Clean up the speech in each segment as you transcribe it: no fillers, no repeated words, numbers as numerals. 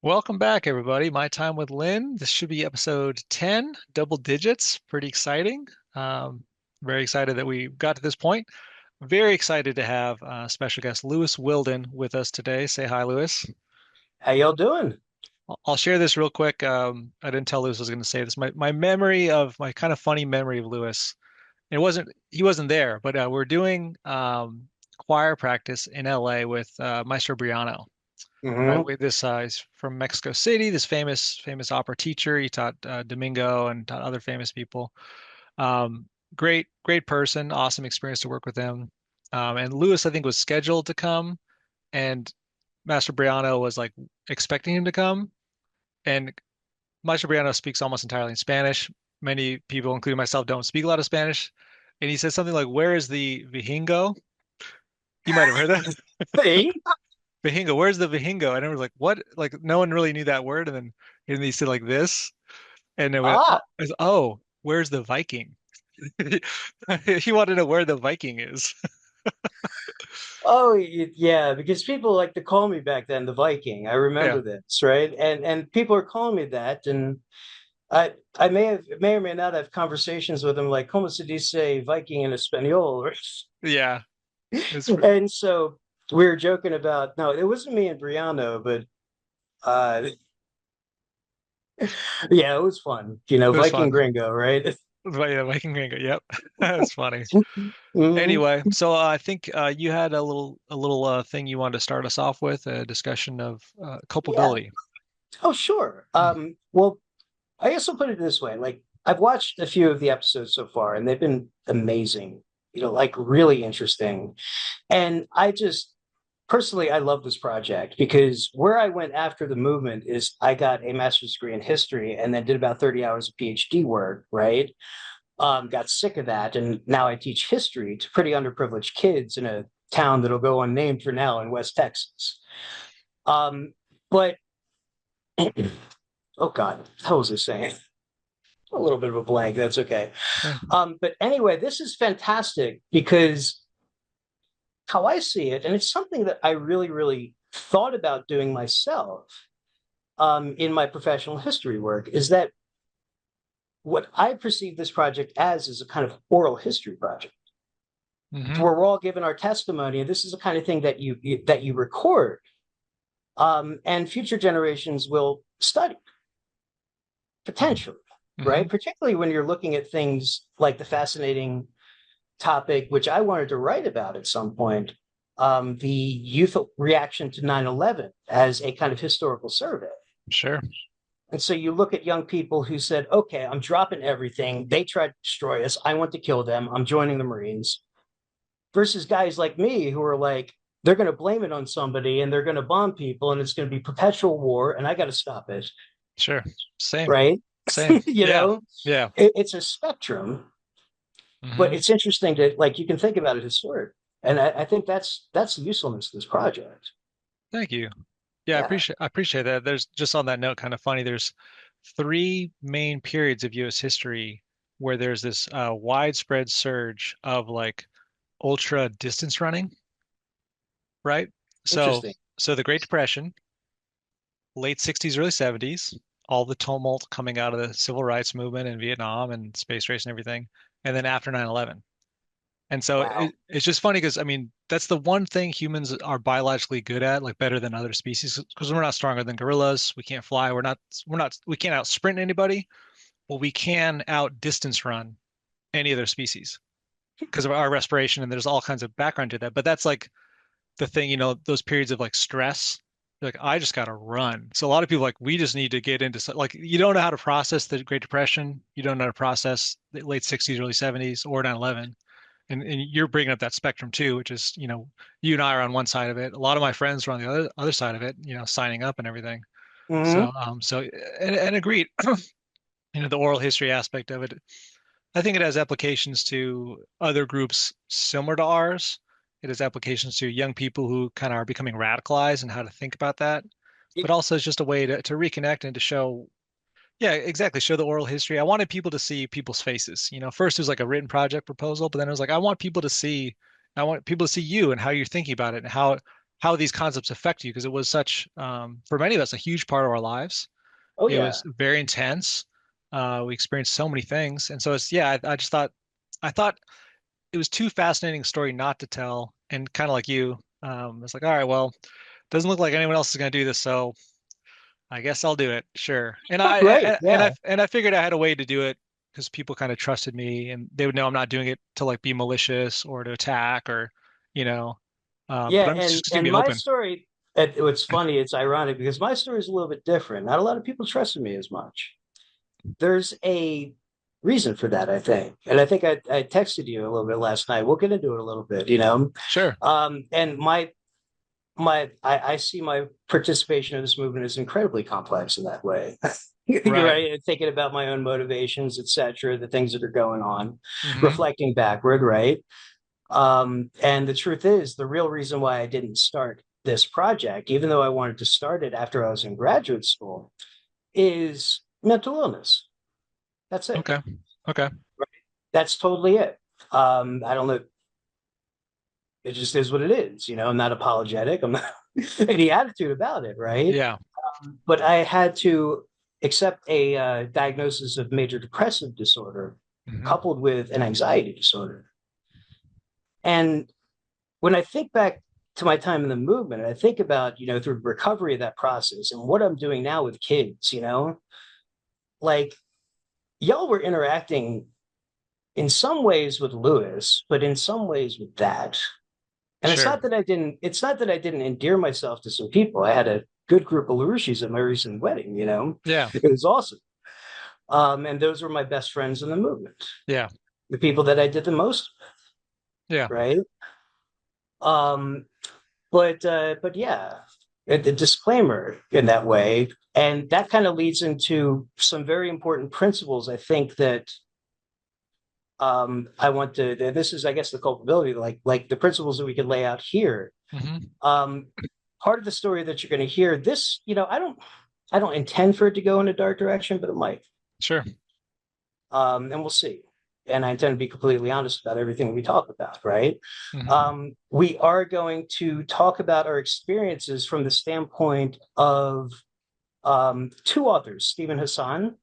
Welcome back, everybody. My Time with Lynn. This should be episode 10, double digits. Pretty exciting. Um, very excited that we got to this point. Very excited to have special guest Lewis Whilden with us today. Say hi, Lewis. How y'all doing? I'll share this real quick. I didn't tell Lewis I was going to say this. My memory of my kind of funny memory of Lewis. He wasn't there, but we're doing choir practice in LA with Maestro Briano. Right, Hmm. with this he's from Mexico City, this famous opera teacher. He taught Domingo and taught other famous people. Great person, awesome experience to work with him. And Lewis, I think, was scheduled to come, and Master Briano was like expecting him to come. And Master Briano speaks almost entirely in Spanish. Many people, including myself, don't speak a lot of Spanish. And he said something like, "Where is the Vijingo?" You might have heard that. Hey. Vijingo, where's the Vijingo? And I was like, what? Like no one really knew that word. And he said like this, and then Ah, I was, oh, where's the Viking? He wanted to know where the Viking is. oh, yeah, because people like to call me back then the Viking. I Yeah, remember this, right? And people are calling me that, and I may or may not have conversations with them like, "Como se dice Viking in Espanol?" yeah. It's And so we were joking about. No, it wasn't me and Brianna, but uh, yeah, it was fun. it was Viking fun. Gringo, right? But yeah, Viking Gringo. Yep, that's funny. Mhm. Anyway, so I think you had a little thing you wanted to start us off with, a discussion of Yeah. culpability. Oh, sure. Well, I guess I'll put it this way. Like I've watched a few of the episodes so far, and they've been amazing, like really interesting. And I just personally I love this project because where I went after the movement is I got a master's degree in history and then did about 30 hours of PhD work, right? Got sick of that, and now I teach history to pretty underprivileged kids in a town that'll go unnamed for now in West Texas. But oh God, how was I saying? A little bit of a blank. That's okay. Yeah. But anyway, this is fantastic because how I see it, and it's something that I really, really thought about doing myself in my professional history work, is that what I perceive this project as is a kind of oral history project Hmm. where we're all given our testimony, and this is the kind of thing that you record, and future generations will study potentially, Hmm. right? Particularly when you're looking at things like the fascinating topic, which I wanted to write about at some point, the youth reaction to 9/11 as a kind of historical survey. Sure. And so you look at young people who said, okay, I'm dropping everything. They tried to destroy us. I want to kill them. I'm joining the Marines. Versus guys like me who are like, they're going to blame it on somebody and they're going to bomb people and it's going to be perpetual war and I got to stop it. Sure. Same. Right. Same. you Yeah. know, Yeah. it's a spectrum, but Hmm. it's interesting to like, you can think about it historically. And I think that's the usefulness of this project. Thank you. Yeah, Yeah. I appreciate that. There's just on that note, kind of funny. There's three main periods of U.S. history where there's this widespread surge of like ultra distance running, right? So, Interesting. so the Great Depression, late 60s, early 70s, all the tumult coming out of the civil rights movement in Vietnam and space race and everything, and then after 9/11. And so Wow. it's just funny because I mean that's the one thing humans are biologically good at, like better than other species, because we're not stronger than gorillas. We can't fly. We can't out sprint anybody. Well, we can out distance run any other species because of our respiration, and there's all kinds of background to that. But that's like the thing, those periods of like stress. Like I just gotta run. So a lot of people like we just need to get into like you don't know how to process the Great Depression. You don't know how to process the late 60s, early 70s, or 9/11 and you're bringing up that spectrum too, which is, you and I are on one side of it. A lot of my friends are on the other side of it, signing up and everything. Hmm. So and agreed, the oral history aspect of it. I think it has applications to other groups similar to ours. It has applications to young people who kind of are becoming radicalized and how to think about that. But also it's just a way to reconnect and to show, yeah, exactly. Show the oral history. I wanted people to see people's faces. First it was like a written project proposal, but then it was like I want people to see you and how you're thinking about it and how these concepts affect you because it was such for many of us a huge part of our lives. Oh It yeah. was very intense. We experienced so many things, and so it's yeah. I just thought I thought it was too fascinating a story not to tell, and kind of like you, it's like all right, well, doesn't look like anyone else is going to do this, so I guess I'll do it. Sure. And Right. Yeah. I figured I had a way to do it because people kind of trusted me and they would know I'm not doing it to like be malicious or to attack or, you know, Yeah, but I'm just gonna and be my open. story, it's funny, it's ironic because my story is a little bit different. Not a lot of people trusted me as much. There's a reason for that, I think. And I think I texted you a little bit last night. We'll get into it a little bit, you know. Sure. And I see my participation in this movement as incredibly complex in that way. You're Right. right. Thinking about my own motivations, etc., the things that are going on, Hmm. reflecting backward, right? And the truth is, the real reason why I didn't start this project, even though I wanted to start it after I was in graduate school, is mental illness. That's it. Okay. Okay. That's totally it. I don't know. It just is what it is. You know, I'm not apologetic. I'm not any attitude about it, right? Yeah. But I had to accept a diagnosis of major depressive disorder Hmm. coupled with an anxiety disorder. And when I think back to my time in the movement, I think about, you know, through recovery of that process and what I'm doing now with kids, you know, like y'all were interacting in some ways with Lewis, but in some ways with that. And Sure. it's not that I didn't endear myself to some people. I had a good group of LaRouches at my recent wedding, you know, Yeah. it was awesome. And those were my best friends in the movement, Yeah. the people that I did the most, Yeah. right? Um, but yeah, the disclaimer in that way, and that kind of leads into some very important principles. I think that I want to. This is, I guess, the culpability, like the principles that we can lay out here. Hmm. Um, Part of the story that you're going to hear, this, you know, I don't intend for it to go in a dark direction, but it might, Sure. and we'll see. And I intend to be completely honest about everything we talk about, right? Hmm. We are going to talk about our experiences from the standpoint of two authors, Stephen Hassan,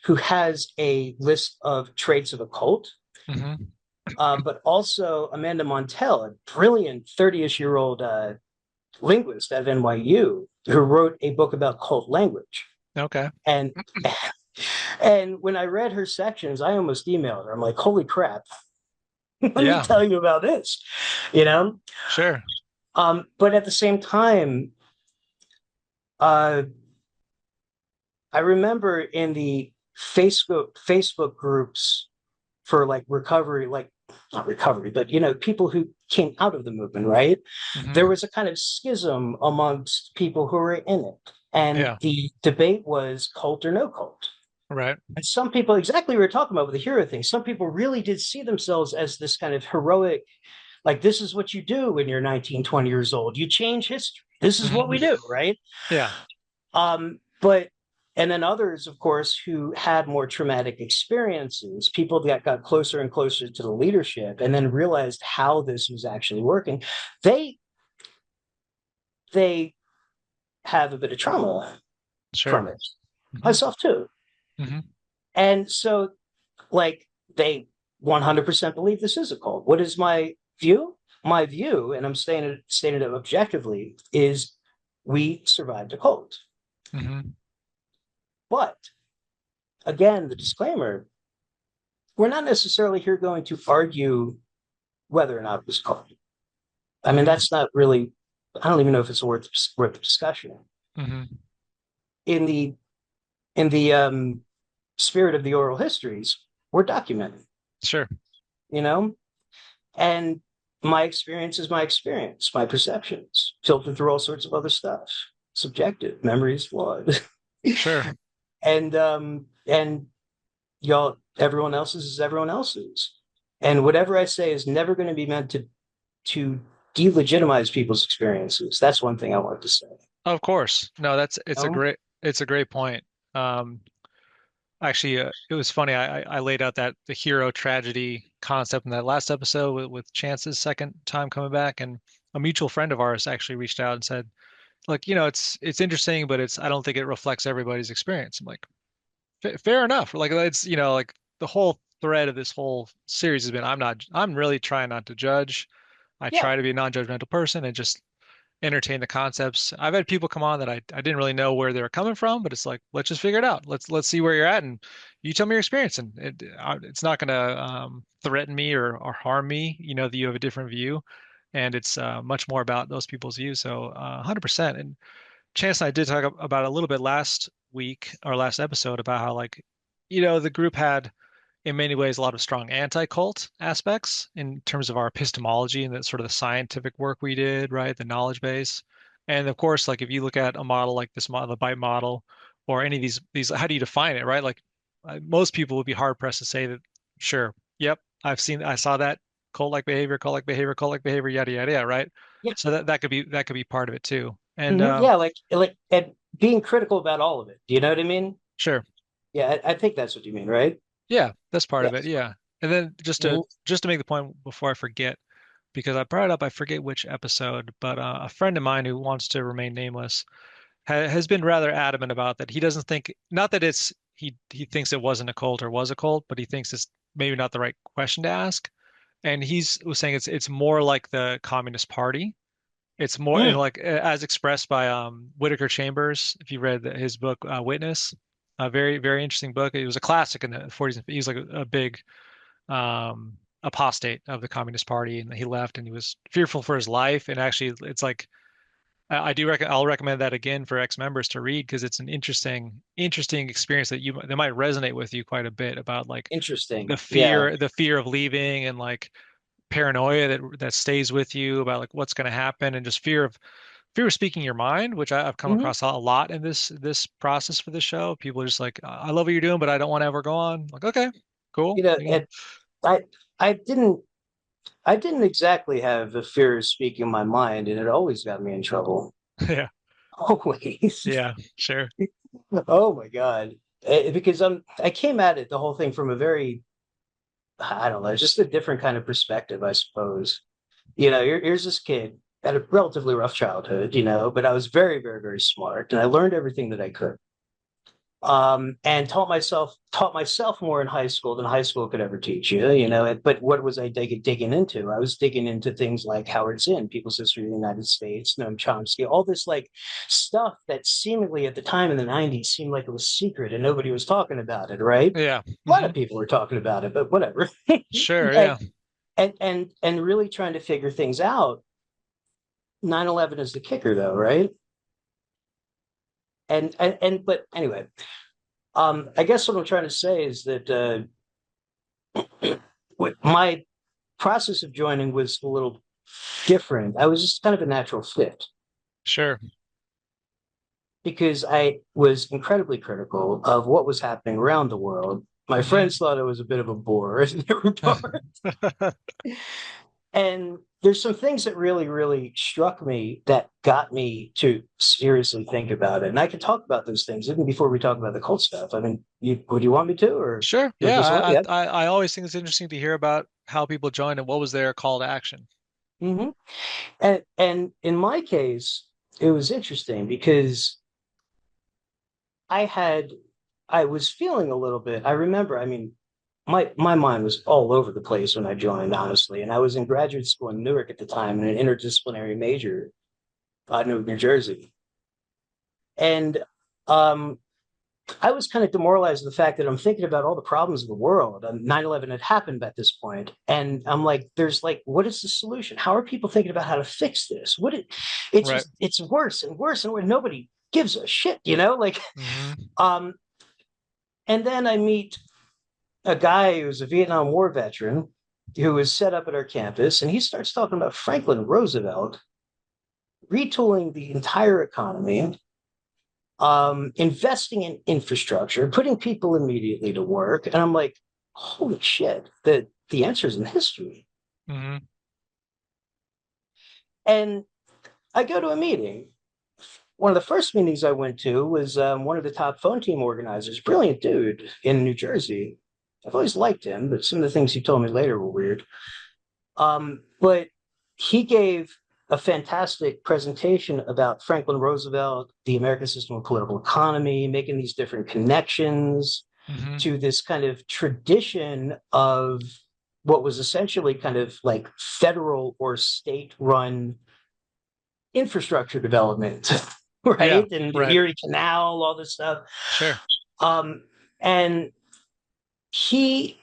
who has a list of traits of a cult, Hmm. but also Amanda Montell, a brilliant 30-ish-year-old linguist at NYU, who wrote a book about cult language. Okay. And and when I read her sections, I almost emailed her. I'm like, holy crap, let me Yeah. tell you about this, you know? Sure. But at the same time, uh, I remember in the Facebook groups for like recovery, like not recovery, but you know, people who came out of the movement, right? There Hmm. was a kind of schism amongst people who were in it. And Yeah. the debate was cult or no cult. Right. And some people, exactly what we were talking about with the hero thing, some people really did see themselves as this kind of heroic, like, this is what you do when you're 19, 20 years old. You change history. This is what we Hmm. do, right? Yeah. But and then others, of course, who had more traumatic experiences, people that got closer and closer to the leadership and then realized how this was actually working, they they have a bit of trauma Sure. from it. Hmm. Myself too. Hmm. And so like they 100% believe this is a cult. What is my view? My view, and I'm stating it objectively, is we survived a cult. Hmm. But again, the disclaimer, we're not necessarily here going to argue whether or not it was cult. I mean, Hmm. that's not really, I don't even know if it's worth the discussion. Hmm. In the in the spirit of the oral histories, we're documenting, Sure. you know? And my experience is my experience, my perceptions, filtered through all sorts of other stuff, subjective, memories flawed. Sure. And y'all, everyone else's is everyone else's. And whatever I say is never going to be meant to delegitimize people's experiences. That's one thing I wanted to say. Of course. No, it's a You know? great point. Um, Actually, it was funny. I laid out that the hero tragedy concept in that last episode with Chance's second time coming back, and a mutual friend of ours actually reached out and said, like, it's interesting, but I don't think it reflects everybody's experience. I'm like, fair enough. Like it's, like the whole thread of this whole series has been, I'm really trying not to judge. I Yeah. try to be a non-judgmental person and just entertain the concepts. I've had people come on that I didn't really know where they were coming from, but it's like, let's just figure it out. Let's see where you're at, and you tell me your experience, and it's not going to threaten me or harm me. That you have a different view, and it's much more about those people's views. So 100%. And Chance and I did talk about it a little bit last week or last episode about how like, the group had in many ways a lot of strong anti-cult aspects in terms of our epistemology and the sort of the scientific work we did, right? The knowledge base. And of course, like if you look at a model like this model, the BITE model, or any of these, how do you define it, right? Like most people would be hard pressed to say that, sure, yep, I saw that cult-like behavior, cult-like behavior, cult-like behavior, yada yada yada, right? Yeah. So that could be part of it too. And Yeah, like and being critical about all of it. Do you know what I mean? sure, Yeah, I think that's what you mean, right? yeah, that's part of it, Yes. yeah. And then just to make the point before I forget, because I brought it up, I forget which episode, but a friend of mine who wants to remain nameless has been rather adamant about that. He doesn't think, not that he thinks it wasn't a cult or was a cult, but he thinks it's maybe not the right question to ask. And he's was saying it's more like the Communist Party. It's more and Mm, like as expressed by Whitaker Chambers. If you read his book Witness, a very very interesting book. It was a classic in the 40s. He was like a big apostate of the Communist Party, and he left, and he was fearful for his life. And actually, it's like I'll recommend that again for ex-members to read because it's an interesting experience that might resonate with you quite a bit about like interesting. the Yeah. fear the fear of leaving and like paranoia that stays with you about like what's going to happen and just fear of speaking your mind, which I've come Hmm. across a lot in this process for this show. People are just like, I love what you're doing, but I don't want to ever go on. Like, okay, cool. You know, and I I didn't I didn't exactly have a fear of speaking my mind, and it always got me in trouble. Yeah, Always. yeah, sure. Oh my God. Because I came at it the whole thing from a very, I don't know, just a different kind of perspective, I suppose. Here's this kid had a relatively rough childhood, but I was very, very, very smart, and I learned everything that I could. And taught myself more in high school than high school could ever teach you. But what was I digging into? I was digging into things like Howard Zinn, People's History of the United States, Noam Chomsky, all this like stuff that seemingly at the time in the 90s seemed like it was secret and nobody was talking about it, right? Yeah. A lot Hmm. of people were talking about it, but whatever. Sure, and, yeah. and really trying to figure things out. 9/11 is the kicker though, right? But anyway, I guess what I'm trying to say is that my process of joining was a little different. I was just kind of a natural fit Sure. because I was incredibly critical of what was happening around the world. My Hmm. friends thought I was a bit of a bore in that regard. And there's some things that really, really struck me that got me to seriously think about it. And I can talk about those things even before we talk about the cult stuff. I mean, would you want me to, or Sure. go Yeah. this way? Yeah. I always think it's interesting to hear about how people joined and what was their call to action. Hmm. And in my case, it was interesting because I had I was feeling a little bit. I remember, I mean, my mind was all over the place when I joined, honestly. And I was in graduate school in Newark at the time in an interdisciplinary major out in New Jersey. And um, I was kind of demoralized with the fact that I'm thinking about all the problems of the world. 9/11 had happened at this point, and I'm like, "There's like, what is the solution? How are people thinking about how to fix this? It's Right. just it's worse and worse and worse. Nobody gives a shit. Like, Hmm. um, and then I meet a guy who's a Vietnam War veteran who was set up at our campus, and he starts talking about Franklin Roosevelt retooling the entire economy, investing in infrastructure, putting people immediately to work. And I'm like, holy shit, the answer's in history. Hmm. And I go to a meeting. One of the first meetings I went to was one of the top phone team organizers, brilliant dude in New Jersey. I've always liked him, but some of the things he told me later were weird. But he gave a fantastic presentation about Franklin Roosevelt, the American system of political economy, making these different connections Hmm. to this kind of tradition of what was essentially kind of like federal or state run infrastructure development, Yeah, right? And the right. Erie Canal, all this stuff. Sure. Um, and he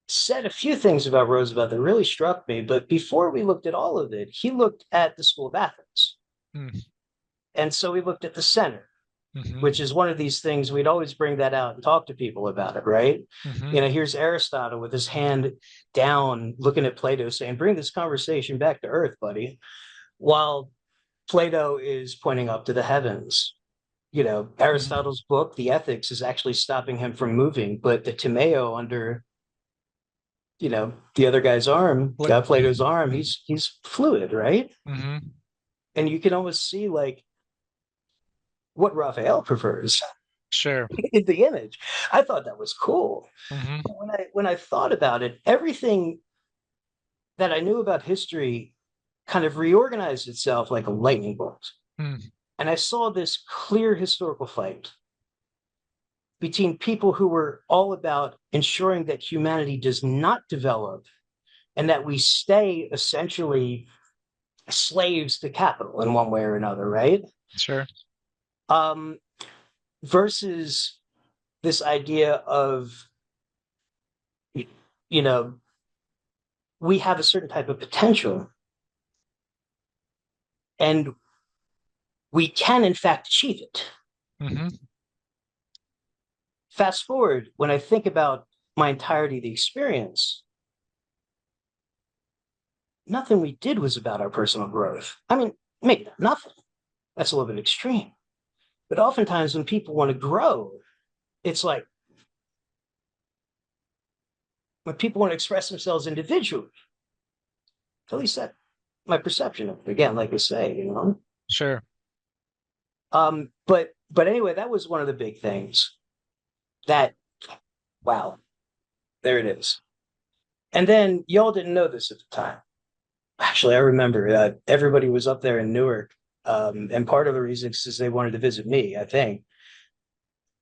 said a few things about Roosevelt that really struck me. But before we looked at all of it, he looked at the School of Athens. Mm-hmm. And so we looked at the center, which Hmm. is one of these things we'd always bring that out and talk to people about it, right? Hmm. You know, here's Aristotle with his hand down, looking at Plato, saying, "Bring this conversation back to earth, buddy," while Plato is pointing up to the heavens. You know, Hmm. Aristotle's book, The Ethics, is actually stopping him from moving, but the Timeo under, you know, the other guy's arm, Plato's arm, he's fluid, right? Hmm. And you can almost see like what Raphael prefers Sure. in the image. I thought that was cool. Hmm. But when I thought about it, everything that I knew about history kind of reorganized itself like a lightning bolt. Mm. And I saw this clear historical fight between people who were all about ensuring that humanity does not develop and that we stay essentially slaves to capital in one way or another, right? Sure. Um, versus this idea of, you know, we have a certain type of potential and we can, in fact, achieve it. Hmm. Fast forward, when I think about my entirety of the experience, nothing we did was about our personal growth. I mean, maybe nothing. That's a little bit extreme. But oftentimes when people want to grow, it's like when people want to express themselves individually, at least that my perception of it. Again, like I say, you know. Sure. But anyway, that was one of the big things that wow, there it is. And then y'all didn't know this at the time. Actually, I remember everybody was up there in Newark, and part of the reason is they wanted to visit me, I think.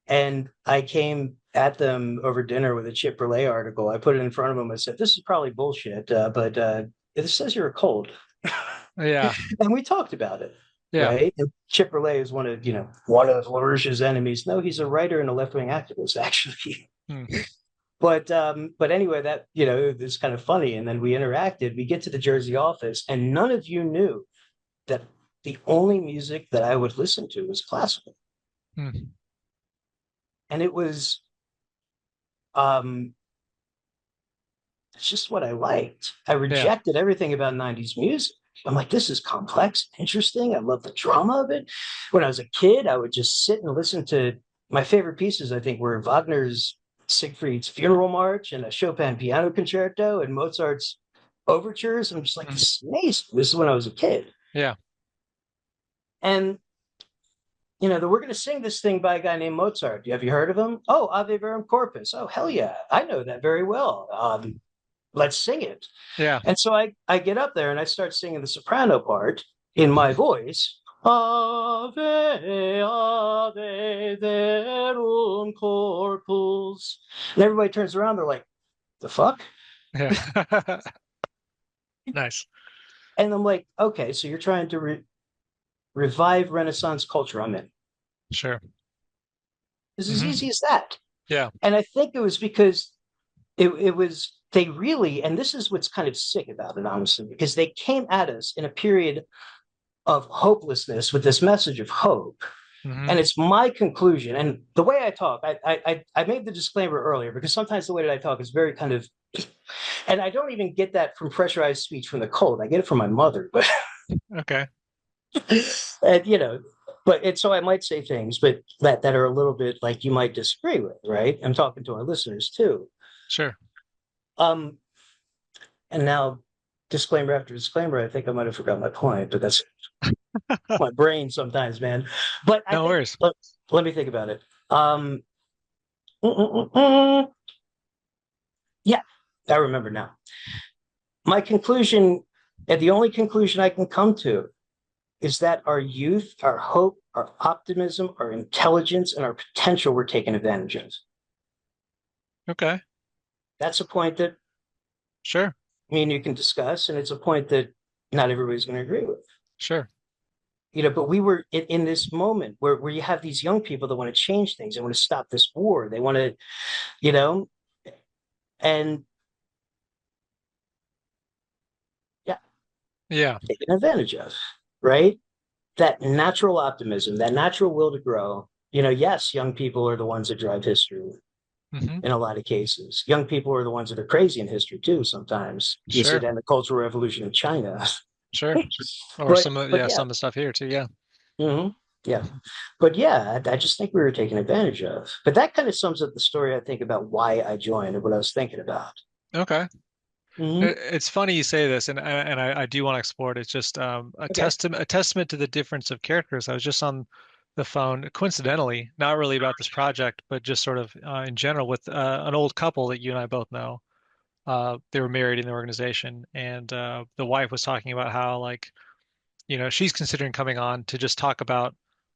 And I came at them over dinner with a Chip Berlay article. I put it in front of them. I said, "This is probably bullshit, but it says you're a cold." Yeah. And we talked about it, Yeah. right? And Chip Berlay is one of LaRouche's enemies. No, he's a writer and a left wing activist, actually. Mm. But anyway, that it's kind of funny. And then we interacted. We get to the Jersey office, and none of you knew that the only music that I would listen to was classical, Mm. and it was um, it's just what I liked. I Yeah. rejected everything about '90s music. I'm like, this is complex, interesting. I love the drama of it. When I was a kid, I would just sit and listen to my favorite pieces. I think were Wagner's Siegfried's Funeral March and a Chopin Piano Concerto and Mozart's overtures. I'm just like, Mm. this is amazing. This is when I was a kid. Yeah. And we're going to sing this thing by a guy named Mozart. Have you heard of him? Oh, Ave Verum Corpus. Oh, hell yeah. I know that very well. Let's sing it. Yeah. And so I get up there and I start singing the soprano part in my voice. Ave, ave, verum corpus. And everybody turns around. They're like, the fuck? Yeah. Nice. And I'm like, okay, so you're trying to revive Renaissance culture. I'm in. Sure. It's as Hmm. easy as that. Yeah. And I think it was because it was they really, and this is what's kind of sick about it, honestly, because they came at us in a period of hopelessness with this message of hope. And Hmm. it's my conclusion. And the way I talk, I made the disclaimer earlier because sometimes the way that I talk is very kind of, and I don't even get that from pressurized speech from the cold. I get it from my mother, but Okay. and so I might say things, but that are a little bit like you might disagree with, right? I'm talking to our listeners too. Sure. Um, and now, disclaimer after disclaimer, I think I might have forgot my point, but that's my brain sometimes, man. But I No think worries. let me think about it. Um, mm, mm, mm, mm. Yeah, I remember now. My conclusion. And the only conclusion I can come to is that our youth, our hope, our optimism, our intelligence, and our potential were taken advantage of. Okay. That's a point that Sure. me and you can discuss, and it's a point that not everybody's going to agree with. Sure. But we were in this moment where you have these young people that want to change things, they want to stop this war, they want to, you know, and yeah, Yeah. taken advantage of, right? That natural optimism, that natural will to grow. Yes, young people are the ones that drive history Hmm. in a lot of cases. Young people are the ones that are crazy in history too. Sometimes you see Sure. that in the Cultural Revolution in China, Sure. Or but some of, but yeah, yeah, some of the stuff here too. Yeah. hmm yeah, but yeah, I just think we were taken advantage of. But that kind of sums up the story I think about why I joined and what I was thinking about. Okay. Hmm. It's funny you say this, and I do want to explore it. It's just Okay. a testament to the difference of characters. I was just on the phone, coincidentally, not really about this project, but just sort of in general with an old couple that you and I both know. They were married in the organization, and the wife was talking about how like she's considering coming on to just talk about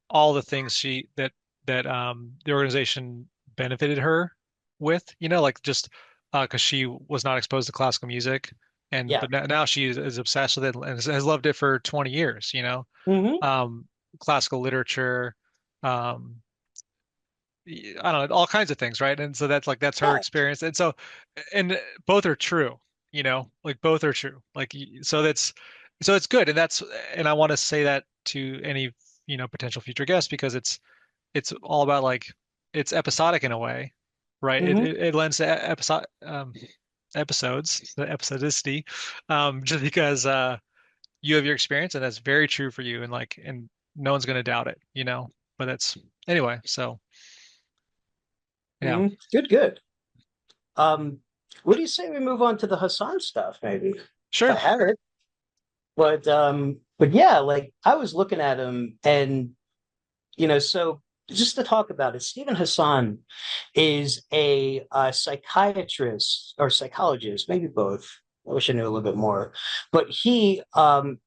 all the things that the organization benefited her with, like just because she was not exposed to classical music, and Yeah. but now she is obsessed with it and has loved it for 20 years, Hmm. um, classical literature, um, I don't know, all kinds of things, right? And so that's her Yeah. experience, and so and both are true, like both are true, like so it's good, and I want to say that to any potential future guests because it's all about like it's episodic in a way, right? It Hmm. it, it lends to episodes, the episodicity, just because you have your experience and that's very true for you, and no one's gonna doubt it, But that's anyway, so yeah, Hmm. Good. Good. Um, what do you say we move on to the Hassan stuff? Maybe if I sure. have it. But yeah, like I was looking at him, and so just to talk about it, Stephen Hassan is a psychiatrist or psychologist, maybe both. I wish I knew a little bit more, but he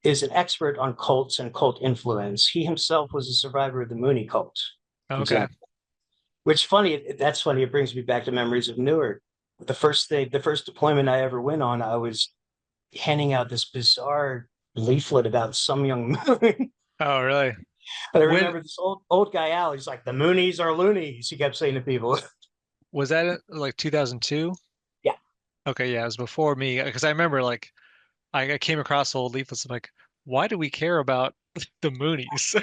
is an expert on cults and cult influence. He himself was a survivor of the Mooney cult, for Okay. example. Which funny, that's funny. It brings me back to memories of Newark. The first deployment I ever went on, I was handing out this bizarre leaflet about some young moon. Oh, really? And I When remember this old guy Al. He's like, "The Moonies are loonies." He kept saying to people. was that like 2002? Yeah, Okay, yeah, it was before me because I remember like I came across the old leaflets. I'm like, why do we care about the Moonies?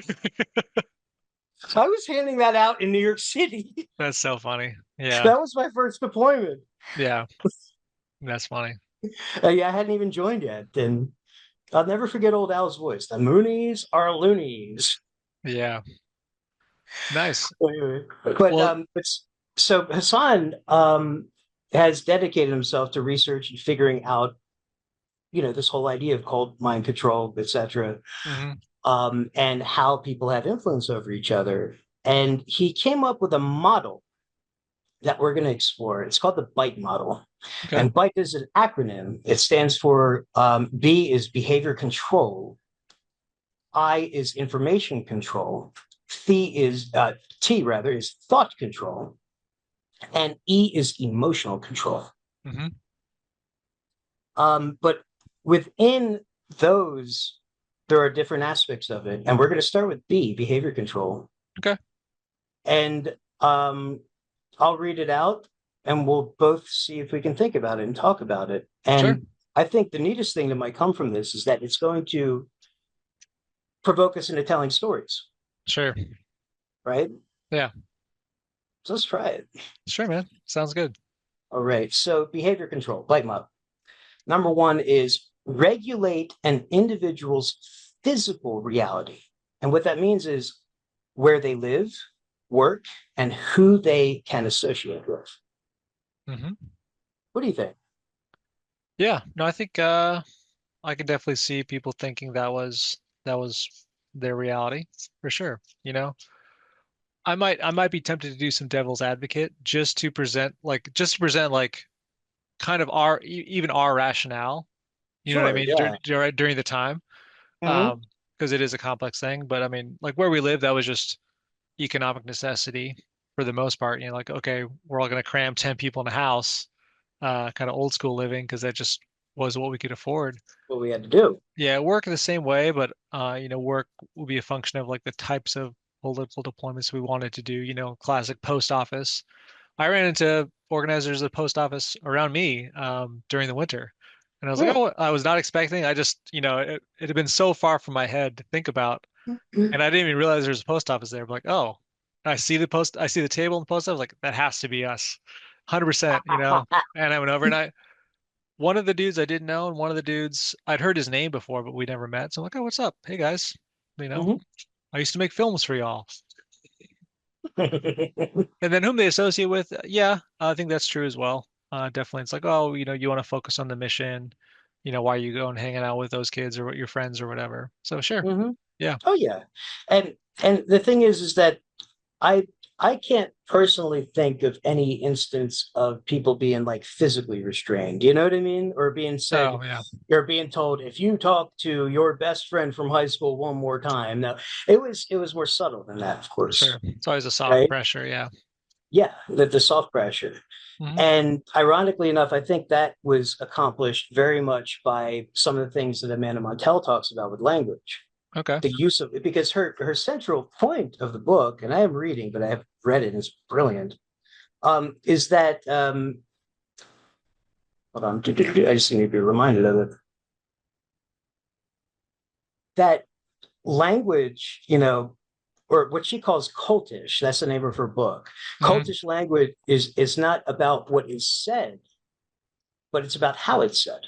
I was handing that out in New York City. That's so funny. Yeah, That was my first deployment. yeah, that's funny. Yeah, I hadn't even joined yet, and I'll never forget old Al's voice. The Moonies are loonies. Yeah, nice. Anyway, but Well, so Hassan has dedicated himself to research and figuring out, this whole idea of cult mind control, etc., hmm and how people have influence over each other. And he came up with a model that we're going to explore. It's called the BITE model. okay, And BITE is an acronym. It stands for B is behavior control, I is information control, T rather is thought control, and E is emotional control. hmm But within those, there are different aspects of it. And we're going to start with B, behavior control. okay, And I'll read it out and we'll both see if we can think about it and talk about it. sure, And I think the neatest thing that might come from this is that it's going to provoke us into telling stories, sure. right? Yeah, So let's try it. sure, man. Sounds good. All right. So behavior control, light them up. Number one is regulate an individual's physical reality. And what that means is where they live, work, and who they can associate with. hmm What do you think? Yeah, no, I think I can definitely see people thinking that was their reality for sure. I might be tempted to do some devil's advocate just to present like kind of even our rationale. You know what I Sure, mean? yeah. During the time, Hmm. um, because it is a complex thing. But I mean, like where we live, that was just economic necessity for the most part. You know, like okay, we're all going to cram 10 people in a house, kind of old school living because that just was what we could afford. What we had to do. Yeah, work the same way, but work will be a function of like the types of political deployments we wanted to do. You know, classic post office. I ran into organizers of the post office around me during the winter, and I was like, Hmm. oh, I was not expecting. I just, it had been so far from my head to think about, and I didn't even realize there was a post office there. I'm like, oh, I see the table in the post office. Like that has to be us, 100%. And I went over and one of the dudes I didn't know, and one of the dudes I'd heard his name before, but we never met. So I'm like, oh, what's up? Hey guys, you know, Hmm. I used to make films for y'all. And then whom they associate with, yeah, I think that's true as well. Definitely, it's like, oh, you want to focus on the mission. Why are you going hanging out with those kids or your friends or whatever? So sure, Hmm. yeah. Oh yeah, and the thing is that I I can't personally think of any instance of people being like physically restrained. You know what I mean? Or being said, Oh yeah, you're being told if you talk to your best friend from high school one more time. No, it was more subtle than that, of sure. course, It's always a soft right? pressure. Yeah. Yeah, the soft pressure. Hmm. And ironically enough, I think that was accomplished very much by some of the things that Amanda Montell talks about with language. Okay. The use of it, because her central point of the book, and I am reading, but I haven't read it, and it's brilliant, is that hold on, I just need to be reminded of it. That language, or what she calls cultish, that's the name of her book. Hmm. Cultish language is not about what is said, but it's about how it's said,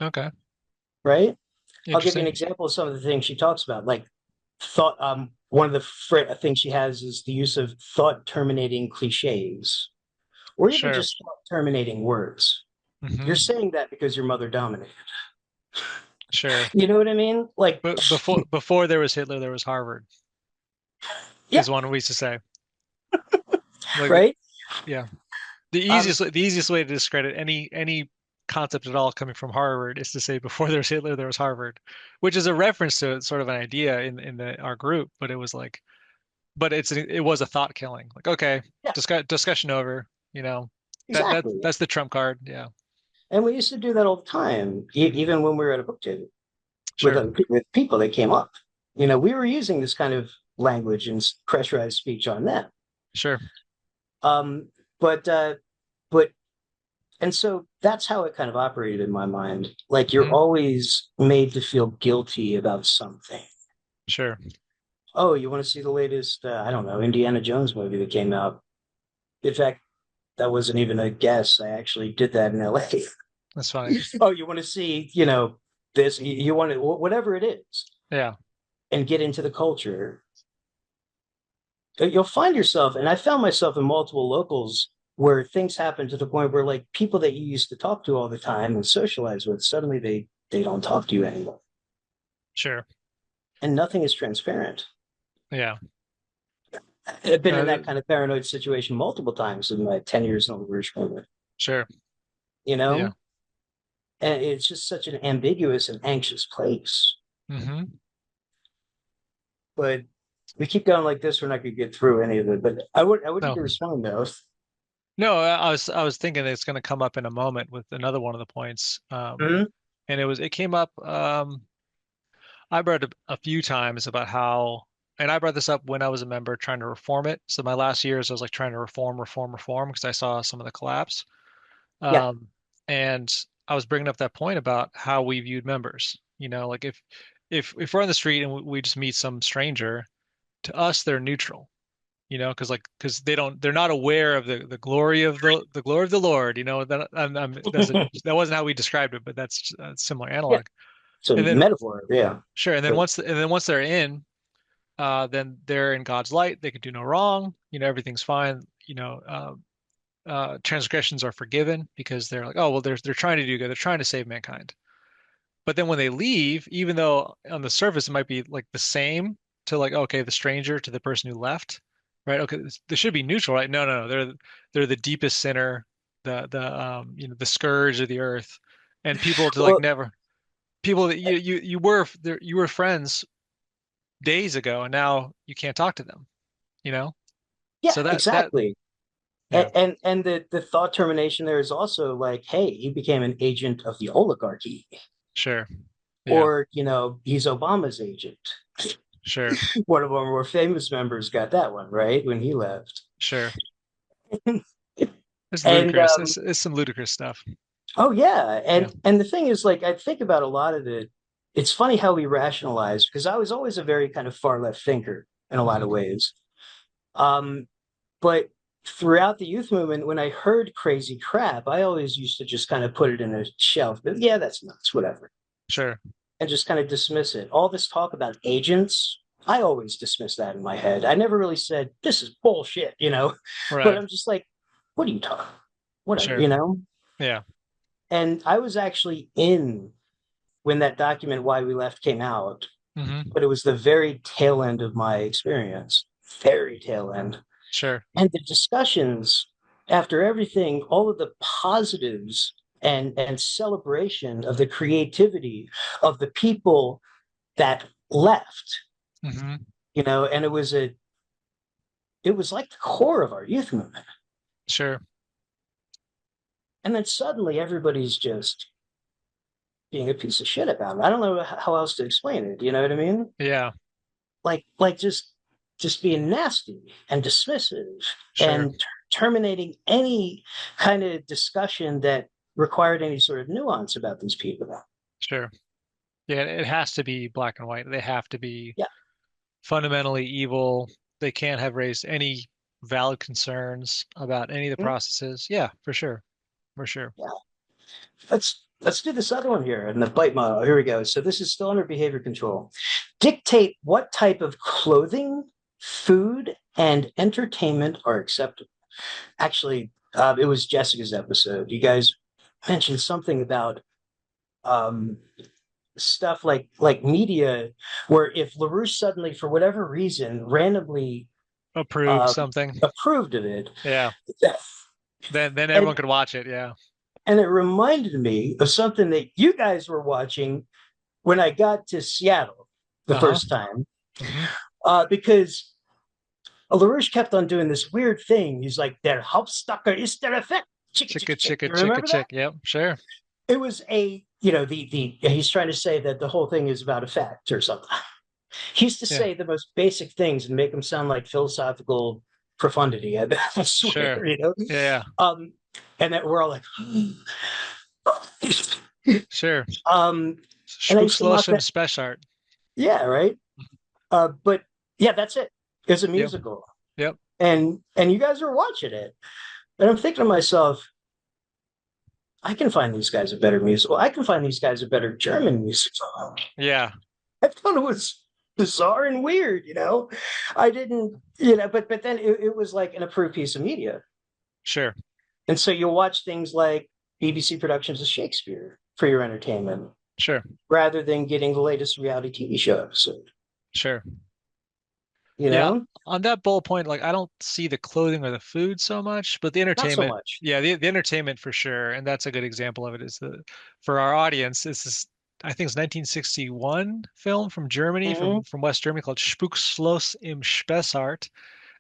Okay. right? I'll give you an Interesting. example of some of the things she talks about. Like thought, one of the things she has is the use of thought terminating cliches, or even Sure. just thought terminating words. You're Hmm. saying that because your mother dominated. Sure. You know what I mean? Like, But before there was Hitler, there was Harvard, yeah, is one we used to say. Like, right. yeah. Um, The easiest way to discredit any concept at all coming from Harvard is to say before there's Hitler, there was Harvard, which is a reference to sort of an idea in our group, but it was like, but it was a thought killing. Like, okay, yeah, discussion over. exactly. That's the trump card. Yeah, And we used to do that all the time, even when we were at a book table sure, with people that came up. We were using this kind of language and pressurized speech on them. sure. Um, but uh, but and so that's how it kind of operated in my mind. Like you're Hmm. always made to feel guilty about something. Sure. Oh, you want to see the latest, I don't know, Indiana Jones movie that came out? In fact, that wasn't even a guess. I actually did that in LA. That's funny. Oh, you want to see, this, you want to, whatever it is, Yeah, and get into the culture. You'll find yourself, and I found myself in multiple locals where things happen to the point where like people that you used to talk to all the time and socialize with, suddenly they don't talk to you anymore. sure. And nothing is transparent. Yeah. I've been in Uh, that kind of paranoid situation multiple times in my 10 years in the LaRouche Movement, sure. you Yeah. know? And it's just such an ambiguous and anxious place. Hmm. But we keep going like this, we're not going to get through any of it. But I would need No, to respond though. no. I was thinking it's going to come up in a moment with another one of the points. Mhm. And it came up. I brought it a few times about how, and I brought this up when I was a member trying to reform it. So my last years, I was like trying to reform because I saw some of the collapse. Yeah, Um, and I was bringing up that point about how we viewed members. Like if we're on the street and we just meet some stranger, to us they're neutral. Because they're not aware of the glory of the glory of the Lord. That wasn't how we described it, but that's a similar yeah. analog. So And then metaphor, yeah. sure, But and then once they're in, then they're in God's light. They can do no wrong. Everything's fine. Transgressions are forgiven because they're like, oh, well, they're trying to do good. They're trying to save mankind. But then when they leave, even though on the surface it might be like the same to like, okay, the stranger to the person who left, right? Okay, they should be neutral, right? No, no, no. They're the deepest sinner, the scourge of the earth, and people to like well, never. people that you were friends days ago, and now you can't talk to them, you know? Yeah, So that exactly. yeah, And the thought termination there is also like, hey, he became an agent of the oligarchy, sure. Yeah, or he's Obama's agent. sure. One of our more famous members got that one right when he left. Sure. It's And ludicrous. It's some ludicrous stuff. oh yeah, Yeah. and the thing is, like, I think about a lot of it. It's funny how we rationalize, because I was always a very kind of far left thinker in a lot of Hmm. ways. Um, but throughout the youth movement, when I heard crazy crap, I always used to just kind of put it in a shelf. But yeah, that's nuts, whatever, Sure. and just kind of dismiss it. All this talk about agents, I always dismissed that in my head. I never really said this is bullshit, but Right. I'm just like, what are you talking? Whatever, Sure. Yeah. And I was actually in when that document Why We Left came out, Hmm. but it was the very tail end of my experience, very tail end. Sure. And the discussions after everything, all of the positives and celebration of the creativity of the people that left, Hmm. and it was like the core of our youth movement. Sure. And then suddenly everybody's just being a piece of shit about it. I don't know how else to explain it. You know what I mean? Yeah. Like just being nasty and dismissive Sure. and terminating any kind of discussion that required any sort of nuance about these people. Sure. Yeah, it has to be black and white. They have to be Yeah. fundamentally evil. They can't have raised any valid concerns about any of the Mhm. processes. Yeah, for sure. For sure. Yeah. Let's do this other one here in the bite model. Here we go. So this is still under behavior control. Dictate what type of clothing, food, and entertainment are acceptable. Actually, it was Jessica's episode. You guys mentioned something about um, stuff like media, where if LaRouche suddenly, for whatever reason, randomly Approve um, something. approved of it, Yeah. Then and everyone could watch it. Yeah. and it reminded me of something that you guys were watching when I got to Seattle the Uh-huh. first time, Hmm. because LaRouche kept on doing this weird thing. He's like, "Der Hauptstacker ist der Effekt." Chicka Chicka chicka chick. chicka You chicka remember that? chick. Yep. Sure. It was the he's trying to say that the whole thing is about effect or something. He used to Yeah. say the most basic things and make them sound like philosophical profundity. I Sure. swear. Yeah. Yeah. And that we're all like, Sure. um, and I used to mock Spookslush and that. Speshart. Yeah, right. But yeah, that's it. It's a Yep. musical, Yep. and you guys are watching it, and I'm thinking to myself, I can find these guys a better musical. I can find these guys a better German musical. Yeah. I thought it was bizarre and weird. I didn't, but then it was like an approved piece of media. Sure. And so you'll watch things like BBC productions of Shakespeare for your entertainment Sure. rather than getting the latest reality TV show episode, Sure. you Yeah. know? On that bullet point, like I don't see the clothing or the food so much, but the Not so entertainment, much. yeah, the entertainment for sure. And that's a good example of it is for our audience, this is I think it's 1961 film from Germany, Hmm. from West Germany called Spukschloss im Spessart.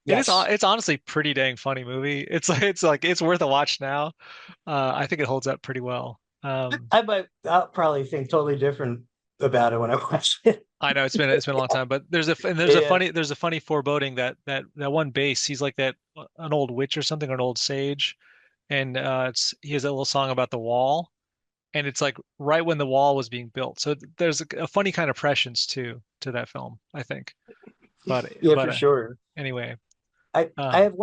And Yes. it's honestly pretty dang funny movie. It's worth a watch now. I think it holds up pretty well. I'll probably think totally different about it when I watch it. I know it's been a long time, but Yeah. there's a funny foreboding that one base he's like that an old witch or something or an old sage, and it's he has a little song about the wall, and it's like right when the wall was being built. So there's a funny kind of prescience to that film, I think. But Yeah, but for sure. anyway, I, uh, I have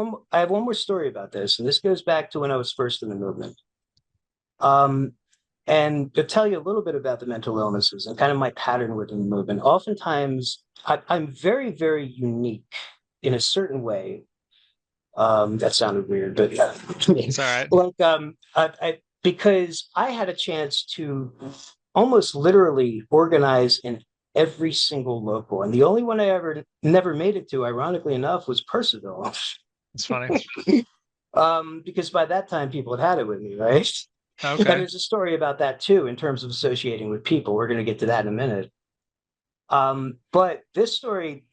one more story about this, and this goes back to when I was first in the movement. Um, and to tell you a little bit about the mental illnesses and kind of my pattern within the movement. Oftentimes, I'm very, very unique in a certain way. That sounded weird, but it's all right. like because I had a chance to almost literally organize in every single local, and the only one I ever never made it to, ironically enough, was Percival. It's funny. Because by that time people had it with me, right? And Okay. there's a story about that too, in terms of associating with people. We're going to get to that in a minute. But this story,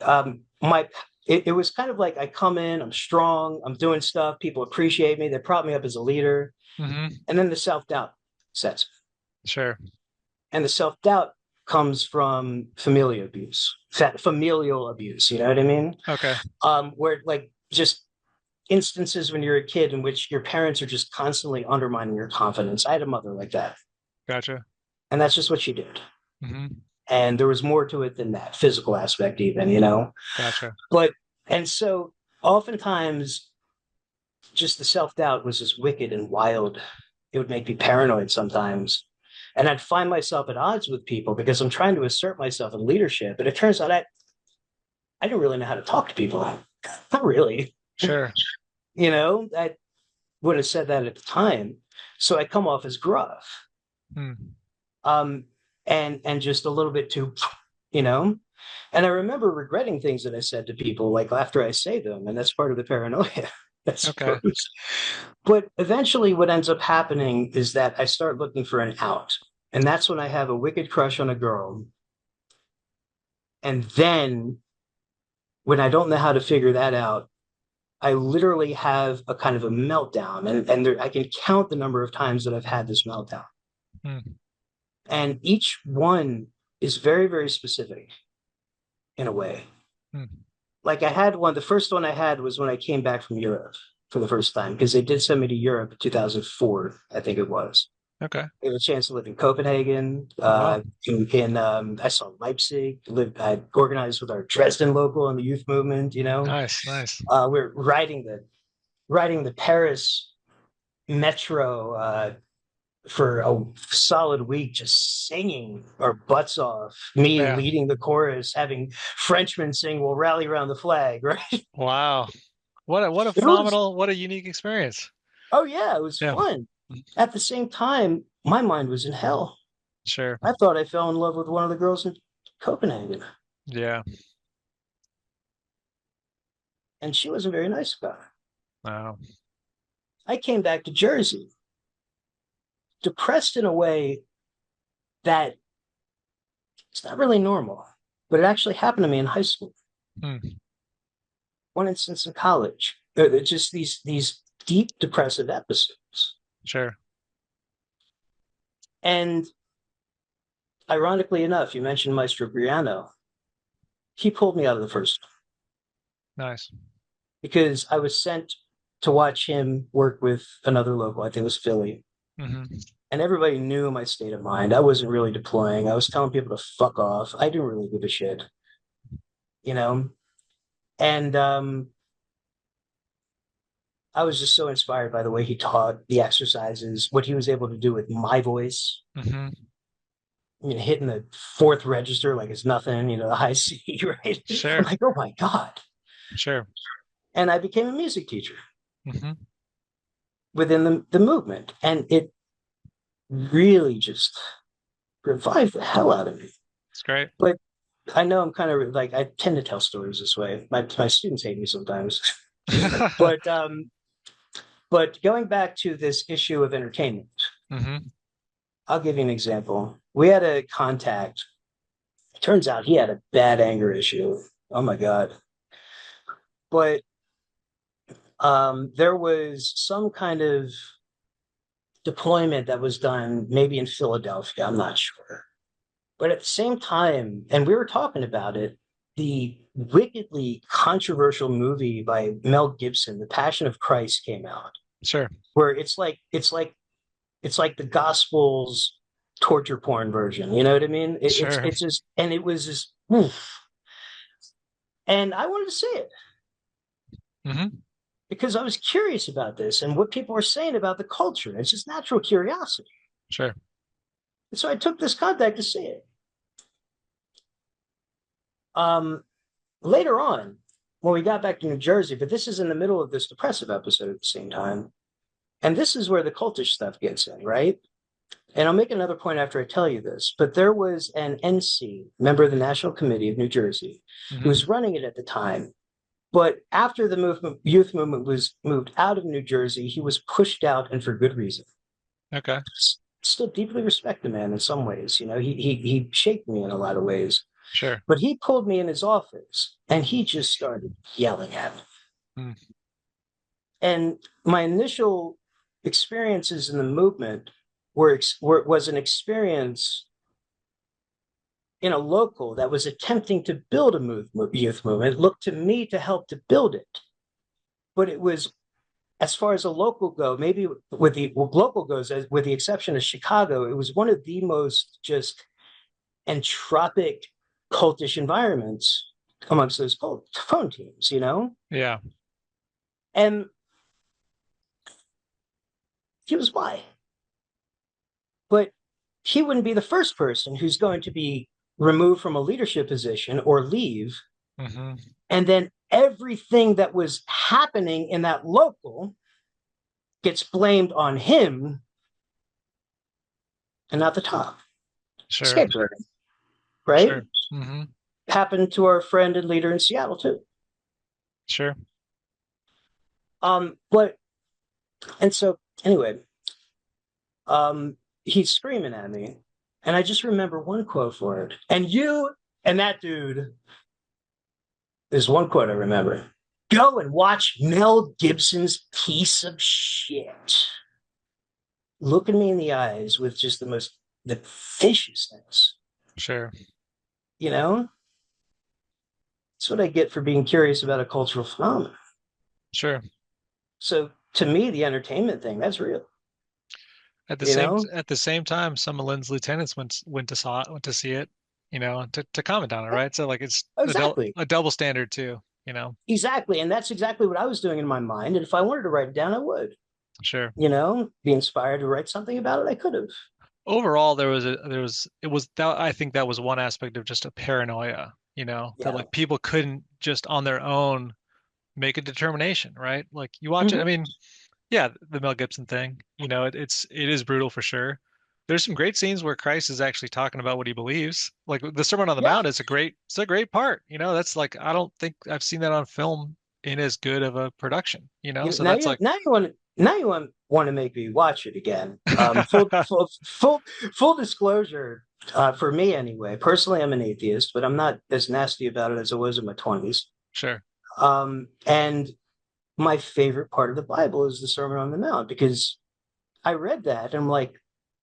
it was kind of like I come in, I'm strong, I'm doing stuff, people appreciate me, they prop me up as a leader, Hmm. and then the self-doubt sets. Sure. And the self-doubt comes from familial abuse, you know what I mean? Okay. Where like just instances when you're a kid in which your parents are just constantly undermining your confidence. I had a mother like that, Gotcha. and that's just what she did. Hmm. And there was more to it than that physical aspect, even, you know? Gotcha. But, and so oftentimes, just the self doubt was just wicked and wild. It would make me paranoid sometimes. And I'd find myself at odds with people because I'm trying to assert myself in leadership. And it turns out I didn't really know how to talk to people. Not really. Sure. You know, I would have said that at the time. So I come off as gruff. Hmm. Um, and just a little bit too, you know. And I remember regretting things that I said to people, like after I say them, and that's part of the paranoia, I Okay. suppose. But eventually, what ends up happening is that I start looking for an out, and that's when I have a wicked crush on a girl, and then when I don't know how to figure that out, I literally have a kind of a meltdown, and there, I can count the number of times that I've had this meltdown, Hmm. and each one is very, very specific in a way. Hmm. Like I had one, the first one I had was when I came back from Europe for the first time, because they did send me to Europe in 2004, I think it was. Okay. I had a chance to live in Copenhagen. Oh, wow. I saw Leipzig. I organized with our Dresden local and the youth movement. You know, Nice. Nice. we're riding the Paris metro for a solid week, just singing our butts off. Me Yeah. leading the chorus, having Frenchmen sing "We'll Rally Around the Flag." Right? Wow. What a It was. phenomenal, what a unique experience. Oh yeah, it was Yeah. fun. At the same time, my mind was in hell. Sure. I thought I fell in love with one of the girls in Copenhagen, Yeah. and she wasn't very nice about it. Wow. I came back to Jersey, depressed in a way that it's not really normal, but it actually happened to me in high school. Hmm. One instance in college, just these deep depressive episodes. Sure. And ironically enough, you mentioned Maestro Briano. He pulled me out of the first one Nice. because I was sent to watch him work with another local. I think it was Philly, Hmm. and everybody knew my state of mind. I wasn't really deploying. I was telling people to fuck off. I didn't really give a shit, you know. And I was just so inspired by the way he taught the exercises, what he was able to do with my voice. Hmm. You know, hitting the fourth register like it's nothing. You know, the high C, right? I'm Sure. like, oh my god. Sure. And I became a music teacher Hmm. within the movement, and it really just revived the hell out of me. It's great. But I know I'm kind of like I tend to tell stories this way. My students hate me sometimes. But going back to this issue of entertainment, Hmm. I'll give you an example. We had a contact. It turns out he had a bad anger issue. Oh my god! But there was some kind of deployment that was done, maybe in Philadelphia. I'm not sure. But at the same time, and we were talking about it, the wickedly controversial movie by Mel Gibson, The Passion of Christ, came out, Sure. where it's like the Gospels torture porn version. You know what I mean? Sure. It's just, and it was just, oof. And I wanted to see it Hmm. because I was curious about this and what people were saying about the culture. It's just natural curiosity. Sure. And so I took this contact to see it. Um, Later on, when we got back to New Jersey, but this is in the middle of this depressive episode at the same time. And this is where the cultish stuff gets in, right? And I'll make another point after I tell you this, but there was an NC, member of the National Committee of New Jersey, who Hmm. was running it at the time. But after the youth movement was moved out of New Jersey, he was pushed out and for good reason. Okay. Still deeply respect the man in some ways. He shaped me in a lot of ways. Sure. But he pulled me in his office and he just started yelling at me. Mm, And my initial experiences in the movement was an experience in a local that was attempting to build a youth movement. It looked to me to help to build it, but it was, as far as a local go, maybe with the local goes, with the exception of Chicago, it was one of the most just entropic cultish environments amongst those phone teams. yeah. And here's why. But he wouldn't be the first person who's going to be removed from a leadership position or leave. Hmm. And then everything that was happening in that local gets blamed on him and not the top. Sure. Scapegoating, right? Sure. Hmm. Happened to our friend and leader in Seattle too. Sure. But and so anyway, he's screaming at me, and I just remember one quote for it. And you and that dude, there's one quote I remember. Go and watch Mel Gibson's piece of shit. Look at me in the eyes with just the viciousness. Sure. You know, that's what I get for being curious about a cultural phenomenon. Sure. So to me, the entertainment thing, that's real. You know, At the same time, some of Lynn's lieutenants went to see it, to comment on it, right? So like it's exactly. a double standard too, you know. Exactly. And that's exactly what I was doing in my mind. And if I wanted to write it down, I would, Sure. be inspired to write something about it. I could have. Overall, it was that I think that was one aspect of just a paranoia, that Yeah. like people couldn't just on their own make a determination, right? Like you watch it, I Mm-hmm. mean, yeah, the Mel Gibson thing, it is brutal for sure. There's some great scenes where Christ is actually talking about what he believes. Like the Sermon on the Yeah. Mount is it's a great part. That's like I don't think I've seen that on film in as good of a production, So Now that's like you want to make me watch it again. Full disclosure, for me anyway. Personally, I'm an atheist, but I'm not as nasty about it as I was in my 20s. sure. And my favorite part of the Bible is the Sermon on the Mount because I read that and I'm like,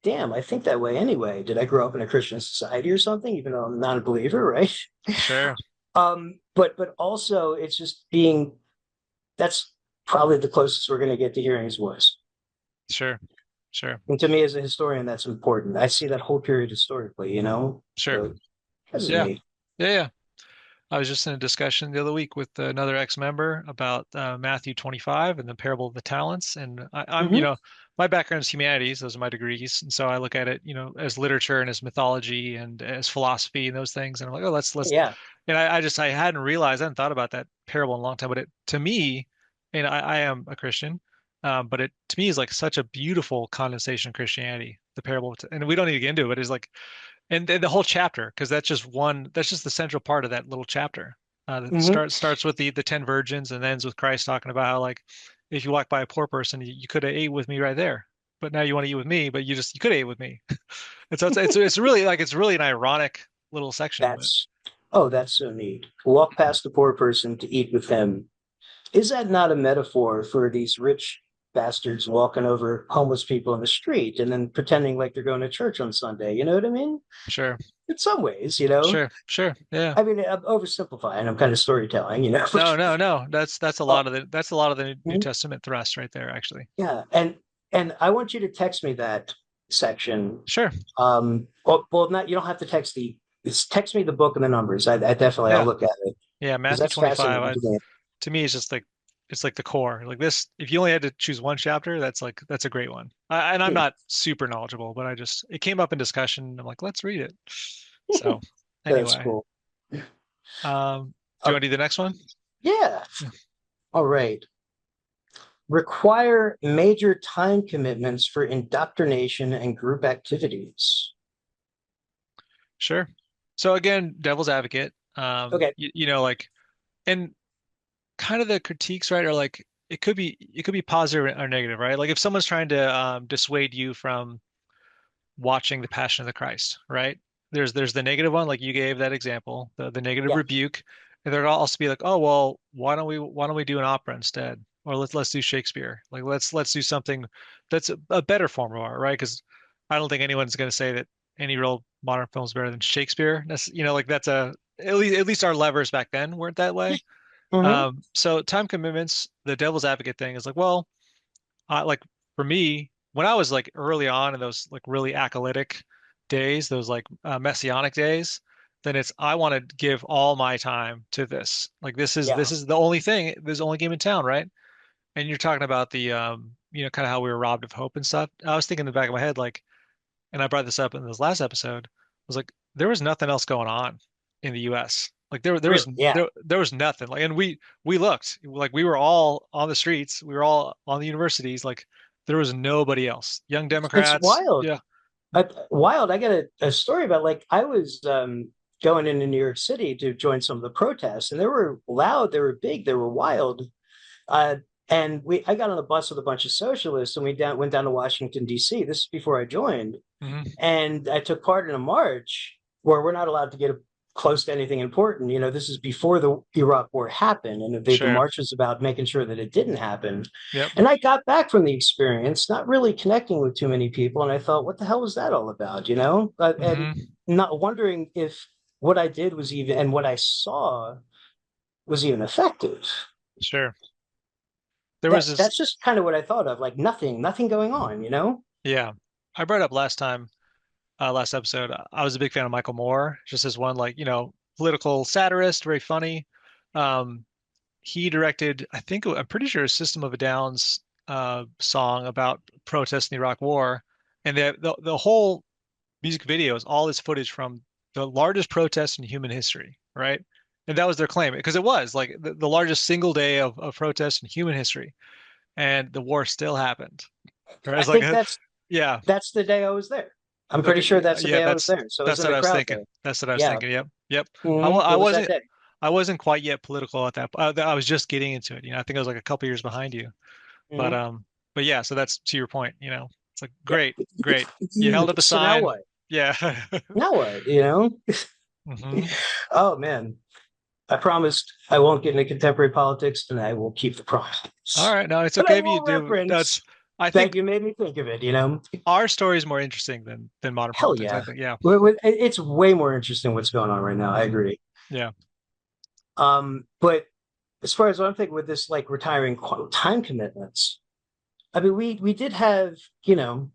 damn, I think that way anyway. Did I grow up in a Christian society or something, even though I'm not a believer, right? Sure. But also it's just being that's probably the closest we're going to get to hearing his voice. Sure. Sure. And to me, as a historian, that's important. I see that whole period historically. Sure. So this is Yeah. me. Yeah, yeah. I was just in a discussion the other week with another ex-member about Matthew 25 and the parable of the talents. And Mm-hmm. my background is humanities; those are my degrees, and so I look at it, as literature and as mythology and as philosophy and those things. And I'm like, oh, let's. Yeah. And I hadn't realized, I hadn't thought about that parable in a long time, but it to me, and I am a Christian, but it to me is like such a beautiful condensation of Christianity, the parable. And we don't need to get into it, but it's like and the whole chapter, because that's just the central part of that little chapter. That Mm-hmm. starts with the 10 virgins and ends with Christ talking about how like if you walk by a poor person, you could have ate with me right there. But now you want to eat with me, but you could have ate with me. And so it's really like it's really an ironic little section of it. That's that's so neat. Walk past a poor person to eat with him. Is that not a metaphor for these rich bastards walking over homeless people in the street and then pretending like they're going to church on Sunday? You know what I mean? Sure. In some ways. Sure. Sure. Yeah. I mean, I'm oversimplifying. I'm kind of storytelling. No, no, no. Oh, That's a lot of the New mhm. Testament thrust right there, actually. Yeah, and I want you to text me that section. Sure. Well, not you don't have to text me the book and the numbers. I definitely I'll Yeah. look at it Yeah. because Matthew that's 25. fascinating to me. To me, it's like the core. Like this, if you only had to choose one chapter, that's a great one. And I'm Yeah, not super knowledgeable, but it came up in discussion. I'm like, let's read it. So that's anyway, cool. do you Uh, want to do the next one? yeah. All right. Require major time commitments for indoctrination and group activities. Sure. So again, devil's advocate. Okay. Like, and kind of the critiques, right, are like it could be positive or negative, right? Like if someone's trying to dissuade you from watching The Passion of the Christ, right? There's the negative one, like you gave that example, the negative Yeah. rebuke, and there'll also be like, oh well, why don't we do an opera instead, or let's do Shakespeare, like let's do something that's a better form of art, right? Because I don't think anyone's going to say that any real modern film is better than Shakespeare. That's like that's a at least our levers back then weren't that way. Hmm. So time commitments, the devil's advocate thing is like, well, like for me, when I was like early on in those like really acolytic days, those like messianic days, then it's I want to give all my time to this. Like this Yeah. is the only thing, this is the only game in town, right? And you're talking about the kind of how we were robbed of hope and stuff. I was thinking in the back of my head, like, and I brought this up in this last episode, was like there was nothing else going on in the US. Like there Really. was Yeah. there was nothing. Like and we looked like we were all on the streets, we were all on the universities, like there was nobody else. Young It's Democrats, wild. yeah. Wild. I got a story about like I was going into New York City to join some of the protests, and they were loud, they were big, they were wild. Uh, and I got on a bus with a bunch of socialists, and we went down to Washington D.C. This is before I joined, Hmm. and I took part in a march where we're not allowed to get close to anything important. You know, this is before the Iraq War happened, and the Sure. march was about making sure that it didn't happen. Yep. And I got back from the experience not really connecting with too many people, and I thought, what the hell was that all about? You know, and Hmm. not wondering if what I did was even and what I saw was even effective. Sure. There was this, That's just kind of what I thought of, like nothing going on, you know? yeah. I brought up last time, last episode, I was a big fan of Michael Moore, just as one like, political satirist, very funny. Um, he directed, I'm pretty sure, a System of a Down's song about protests in the Iraq War, and the whole music video is all this footage from the largest protest in human history, right? And that was their claim because it was like the largest single day of protest in human history, and the war still happened. Right? I It's like think yeah, that's the day I was there. I'm pretty okay, sure that's the yeah, day I was that's there. So I was that's in what the I was crowd thinking. there. That's what I was Yeah. thinking. Yep, yep. I It was that wasn't day. I wasn't quite yet political at that. I was just getting into it. I think I was like a couple years behind you. But Hmm. um, but yeah, so that's to your point. It's like Yeah. great, great. You held up a So now sign. what? Yeah. Now what? You know? Hmm. Oh man. I promised I won't get into contemporary politics and I will keep the All promise. right, no, it's But I okay if you will do. That's reference I that think you made me think of it, you know? our story is more interesting than modern Hell politics. I yeah. think, yeah, It's way more interesting what's going on right now. I hmm, agree. yeah, But as far as what I'm thinking with this like retiring time commitments, I mean we did have, you know,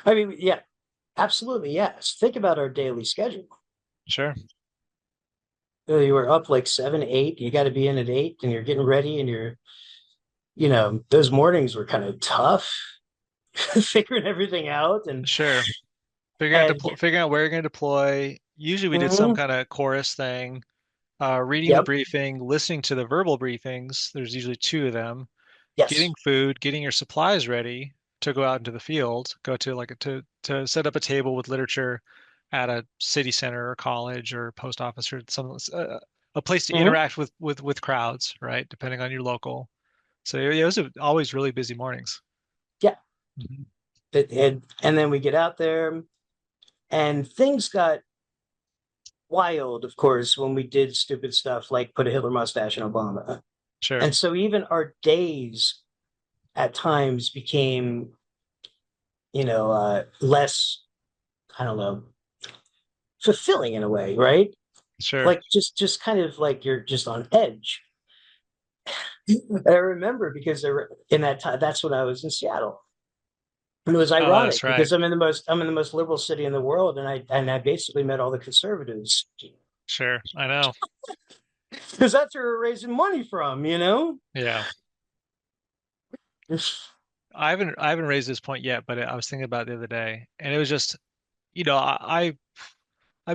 I mean, yeah, absolutely, yes. Think about our daily schedule. sure, You were up like 7, 8, you got to be in at 8 and you're getting ready and you're, you know, those mornings were kind of tough, figuring everything out sure. and Figuring out where you're going to deploy. Usually, we did some mhm, kind of chorus thing. Reading the yep, briefing, listening to the verbal briefings. There's usually two of them. yes. Getting food, getting your supplies ready to go out into the field. Go to to set up a table with literature at a city center or college or post office or a place to Hmm. interact with crowds, right? Depending on your local. So yeah, those are always really busy mornings. Yeah. Mhm. And then we get out there and things got wild, of course, when we did stupid stuff like put a Hitler mustache in Obama. Sure, And so even our days at times became, you know, less, I don't know, fulfilling in a way, right? sure, Like just kind of like you're just on edge. And I remember because in that time, that's when I was in Seattle. And it was oh, that's ironic right. because I'm in the most liberal city in the world, and I basically met all the conservatives Sure, I know. because that's where we're raising money from, you know. Yeah, I haven't raised this point yet, but I was thinking about it the other day, and it was just, I've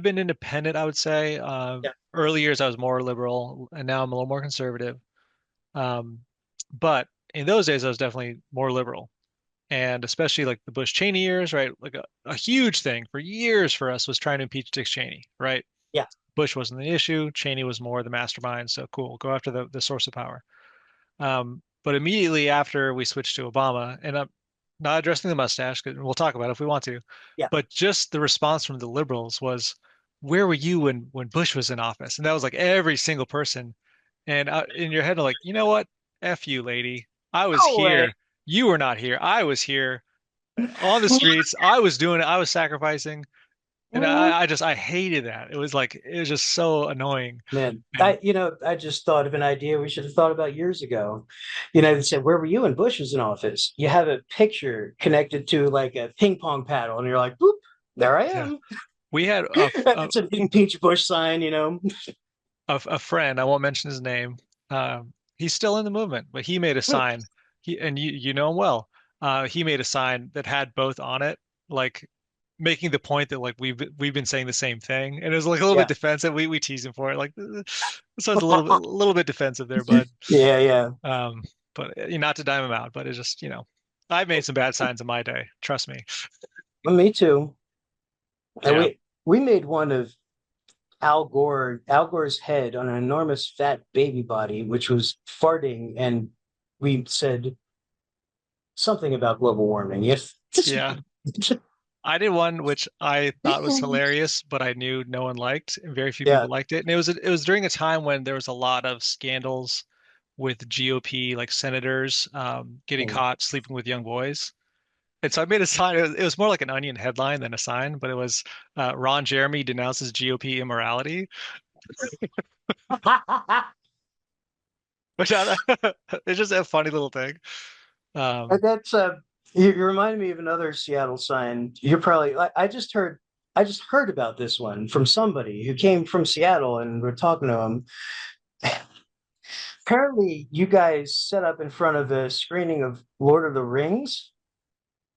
been independent, I would say. Yeah. Early years I was more liberal, and now I'm a little more conservative. Um, but in those days I was definitely more liberal, and especially like the Bush Cheney years, right? Like a huge thing for years for us was trying to impeach Dick Cheney, right? Yeah. Bush wasn't the issue. Cheney was more the mastermind. So cool, go after the source of power. But immediately after we switched to Obama, and I'm not addressing the mustache, 'cause we'll talk about it if we want to, Yeah. but just the response from the liberals was, "Where were you when Bush was in office?" And that was like every single person. And in your head, I'm like, you know what? F you, lady. I was No way. here. You were not here. I was here on the streets. I was doing it. I was sacrificing. And I hated that. It was like, it was just so annoying. Man, And I just thought of an idea we should have thought about years ago. They said, "Where were you when Bush was in office?" You have a picture connected to like a ping pong paddle, and you're like, "Boop, there I yeah, am." we had It's an impeach Bush sign. a friend, I won't mention his name. He's still in the movement, but he made a sign. And you know him well. He made a sign that had both on it, like making the point that like we've been saying the same thing, and it was like a little bit Yeah. defensive. We teased him for it, like so it's a little bit defensive there, bud. Yeah, yeah. Um, but not to dime him out, but it's just I've made some bad signs in my day. Trust me. Well, me too. And Yeah, we made one of Al Gore's head on an enormous fat baby body, which was farting, and we said something about global warming. Yes. yeah. I did one which I thought was hilarious, but I knew no one liked, and very few Yeah. people liked it. And it was during a time when there was a lot of scandals with GOP like senators getting caught sleeping with young boys. And so I made a sign. It was more like an Onion headline than a sign, but it was Ron Jeremy denounces GOP immorality, which it's just a funny little thing. Um, That's you remind me of another Seattle sign. You're probably I just heard about this one from somebody who came from Seattle and we're talking to him. Apparently, you guys set up in front of a screening of Lord of the Rings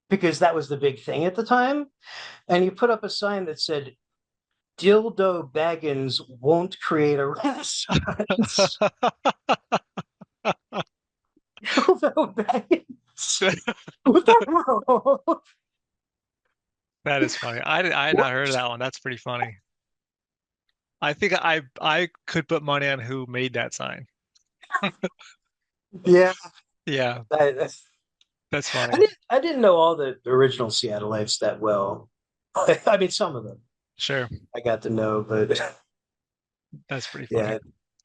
because that was the big thing at the time, and you put up a sign that said "Dildo Baggins won't create a renaissance." Dildo Baggins. What the hell? that is funny. I had not heard of that one. That's pretty funny. I think I could put money on who made that sign. Yeah, Yeah, I, that's I funny. didn't know all the original Seattleites that well. I mean, some of them Sure, I got to know, but that's pretty funny. yeah,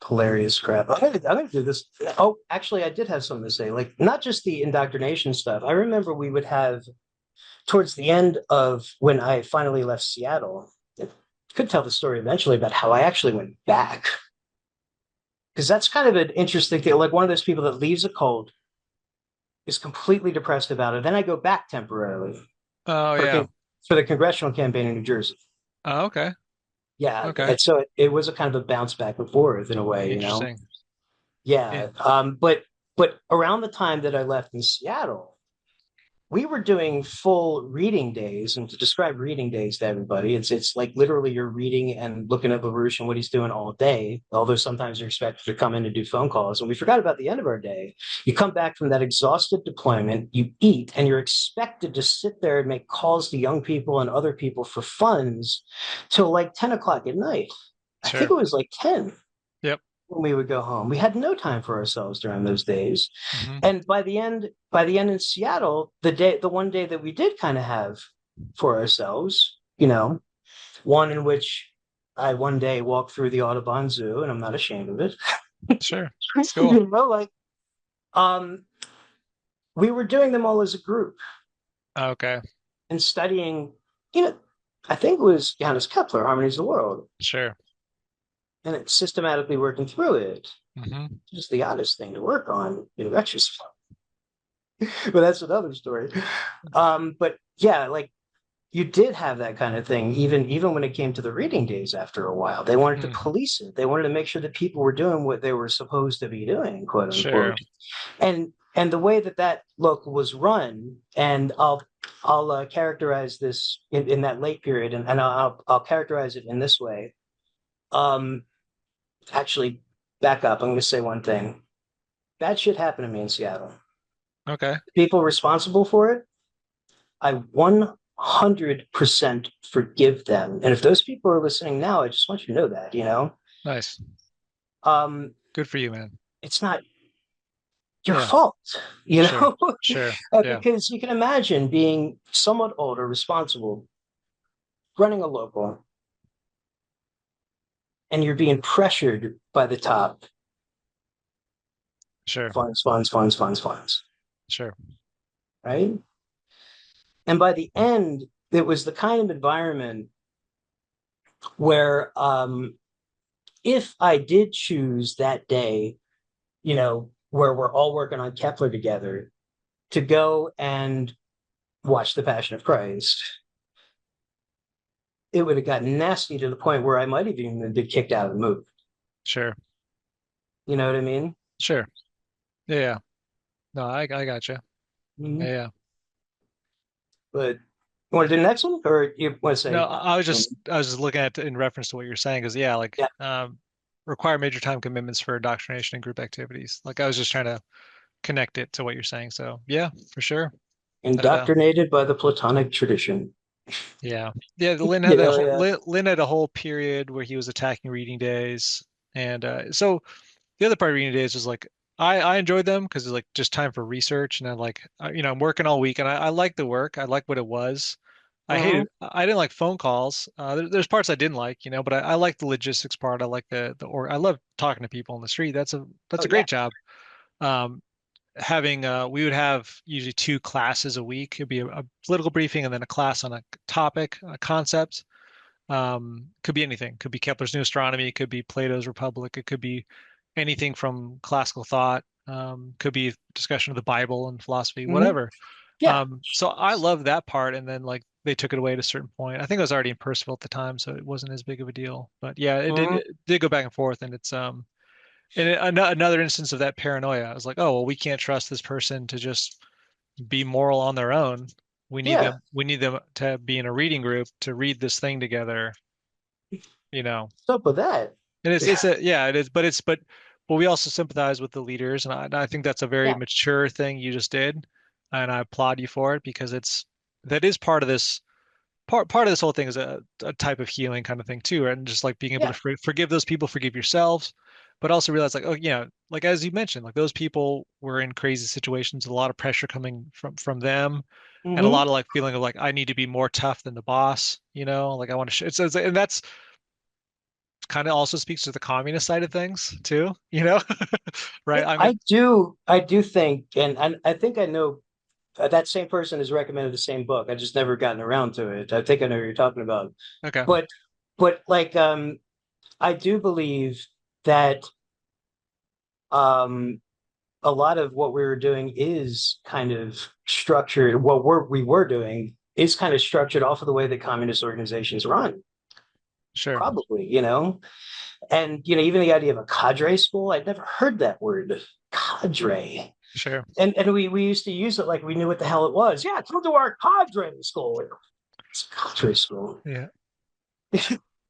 hilarious crap. I'm gonna do this. Oh, actually, I did have something to say. Like, not just the indoctrination stuff. I remember we would have towards the end of when I finally left Seattle. I could tell the story eventually about how I actually went back because that's kind of an interesting thing. Like one of those people that leaves a cult is completely depressed about it. Then I go back temporarily Oh for yeah. for the congressional campaign in New Jersey. Oh, okay. Yeah, Okay. and so it was a kind of a bounce back and forth in a way. Interesting. Yeah. Yeah, but around the time that I left in Seattle, we were doing full reading days, and to describe reading days to everybody, it's like literally you're reading and looking at LaRouche and what he's doing all day. Although sometimes you're expected to come in and do phone calls, and we forgot about the end of our day. You come back from that exhausted deployment, you eat, and you're expected to sit there and make calls to young people and other people for funds till like 10 o'clock at night. I think Sure. it was like 10 Yep. when we would go home. We had no time for ourselves during those days. Hmm. And by the end in Seattle, the one day that we did kind of have for ourselves, one in which I one day walked through the Audubon Zoo, and I'm not ashamed of it. Sure. It's cool. Like um, we were doing them all as a group Okay. and studying. You know, I think it was Johannes Kepler, Harmonies of the World, Sure. and it's systematically working through it. Hmm. Just the oddest thing to work on in retrospect. But that's another story. But yeah, like you did have that kind of thing, even when it came to the reading days after a while. They wanted to Mm. police it. They wanted to make sure that people were doing what they were supposed to be doing, quote unquote. Sure. And the way that look was run, and I'll characterize this in that late period, and I'll characterize it in this way. Um, actually, back up. I'm going to say one thing. Bad shit happened to me in Seattle. Okay. People responsible for it, I 100% forgive them. And if those people are listening now, I just want you to know that, Nice. um, Good for you, man. it's not your Yeah, fault, sure. Sure. Yeah, because you can imagine being somewhat older, responsible, running a local, and you're being pressured by the top. sure. Funds, funds, funds, funds, funds, Sure. right? And by the end, it was the kind of environment where if I did choose that day, where we're all working on Kepler together to go and watch The Passion of Christ, it would have gotten nasty to the point where I might have even been kicked out of the movie. Sure. You know what I mean? Sure. Yeah. Yeah. No, I gotcha. Mm-hmm. Yeah. Yeah. But you want to do the next one, or you want to No, say? I was just looking at in reference to what you're saying because yeah, like Yeah, require major time commitments for indoctrination and group activities. Like I was just trying to connect it to what you're saying. So yeah, for sure. That indoctrinated by the Platonic tradition. yeah. Yeah, Lynn had that whole Yeah. Lynn had a whole period where he was attacking reading days. And so the other part of reading days was like I enjoyed them because it's like just time for research and then like I'm working all week and I like the work. I like what it was. Mm-hmm. I didn't like phone calls. There's parts I didn't like, but I like the logistics part. I like or I love talking to people on the street. That's Oh a yeah. great job. Um, having we would have usually two classes a week. It'd be a political briefing and then a class on a topic, a concept. Could be anything. Could be Kepler's New Astronomy. It could be Plato's Republic. It could be anything from classical thought. Could be discussion of the Bible and philosophy, Mm-hmm. whatever. Yeah. So I love that part. And then like they took it away at a certain point. I think I was already in Percival at the time, so it wasn't as big of a deal. But yeah, Mm-hmm. it did go back and forth, and it's another instance of that paranoia. I was like, oh well, we can't trust this person to just be moral on their own. Yeah. We need them to be in a reading group to read this thing together, you know. What's up with that? And it's a yeah, it is, but we also sympathize with the leaders, and I think that's a very Yeah. mature thing you just did, and I applaud you for it because that is part of this part of this whole thing is a type of healing kind of thing too, right? And just like being able to Yeah. forgive those people, forgive yourselves, but also realize like, oh, like as you mentioned, like those people were in crazy situations, a lot of pressure coming from them, and a Mm-hmm. lot of like feeling of like I need to be more tough than the boss, like I want to. And that's kind of also speaks to the communist side of things too, right? I mean, I do think, and I think I know that same person has recommended the same book. I just never gotten around to it. I think I know what you're talking about. okay, But like I do believe that um a lot of what we were doing is kind of structured. We were doing is kind of structured off of the way that communist organizations run. sure, Probably, and even the idea of a cadre school, I'd never heard that word, cadre. sure, And we used to use it like we knew what the hell it was. Yeah, come to our cadre school. It's cadre school. yeah.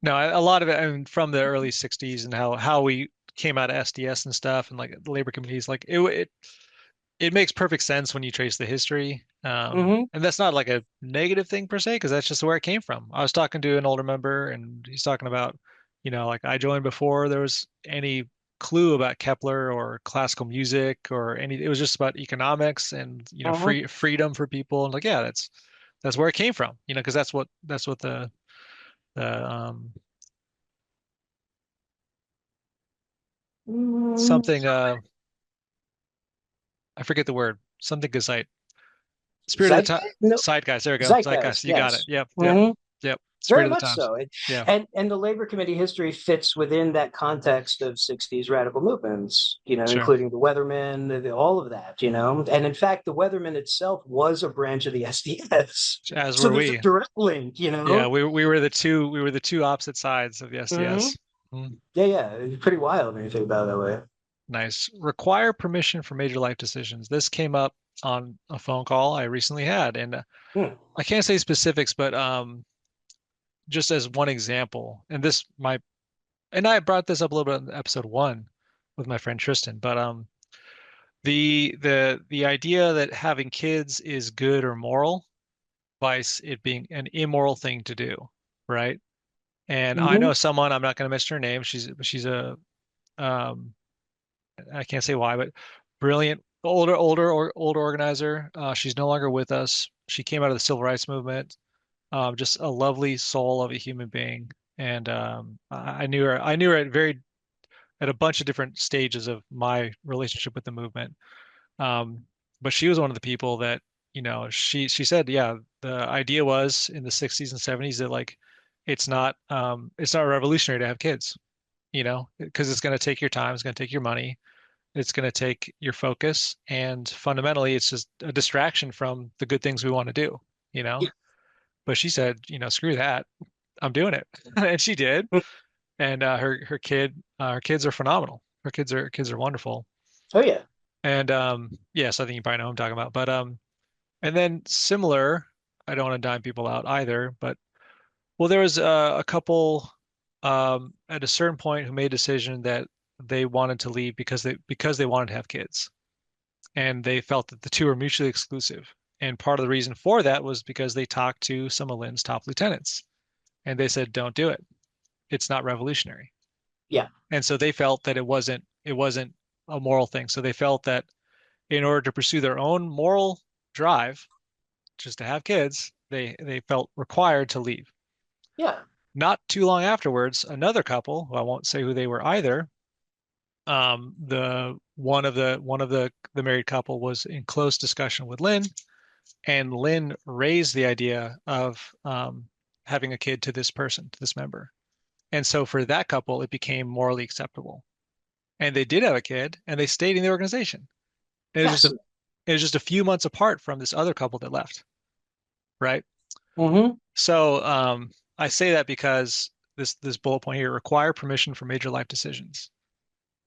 No, a lot of it, and from the early '60s and how we came out of SDS and stuff, and like the labor committees, like it makes perfect sense when you trace the history. Mm-hmm. And that's not like a negative thing per se, because that's just where it came from. I was talking to an older member, and he's talking about, like I joined before there was any clue about Kepler or classical music or any. It was just about economics and Mm-hmm. freedom for people. And like, yeah, that's where it came from. Because that's what the Mm-hmm. something I forget the word something Gesite. Spirit of the time, Zeitgeist? No, zeitgeist. There we go. Zeitgeist. zeitgeist. You got it. Yes. Yep. Yep. Mm-hmm. Yep. Spirit Very of the much times. so. Yeah. And the labor committee history fits within that context of '60s radical movements, Sure. including the Weathermen, all of that, And in fact, the Weathermen itself was a branch of the SDS. As So were there's a we. direct link. Yeah. We were the two opposite sides of the Hmm. SDS. Mm, Yeah, yeah. It's pretty wild when you think about it that way. nice. Require permission for major life decisions. This came up on a phone call I recently had, and Hmm. I can't say specifics, but just as one example, and I brought this up a little bit in episode one with my friend Tristan, but the idea that having kids is good or moral vice, it being an immoral thing to do, right? And I Hmm. know someone, I'm not going to mention her name. She's a um I can't say why, but brilliant older organizer. She's no longer with us. She came out of the civil rights movement. Just a lovely soul of a human being. And I knew her at a bunch of different stages of my relationship with the movement. Um, but she was one of the people that, she said, yeah, the idea was in the 60s and 70s that like it's not revolutionary to have kids, because it's going to take your time, it's going to take your money, it's going to take your focus, and fundamentally it's just a distraction from the good things we want to do, you know. Yeah. But she said, screw that, I'm doing it. And she did. And her kids are phenomenal. Her kids are wonderful. Oh yeah. And yes, I think you probably know who I'm talking about. But and then similar, I don't want to dime people out either, but well, there was a couple at a certain point who made a decision that they wanted to leave because they wanted to have kids, and they felt that the two were mutually exclusive. And part of the reason for that was because they talked to some of Lynn's top lieutenants, and they said, "Don't do it. It's not revolutionary." Yeah. And so they felt that it wasn't a moral thing. So they felt that in order to pursue their own moral drive, just to have kids, they felt required to leave. Yeah. Not too long afterwards, another couple, who I won't say who they were either, the one of the married couple was in close discussion with Lynn, and Lynn raised the idea of having a kid to this person, to this member. And so for that couple, it became morally acceptable. And they did have a kid, and they stayed in the organization. It was just a Fascinating. it was just a few months apart from this other couple that left, right? Hmm. So I say that because this bullet point here, require permission for major life decisions.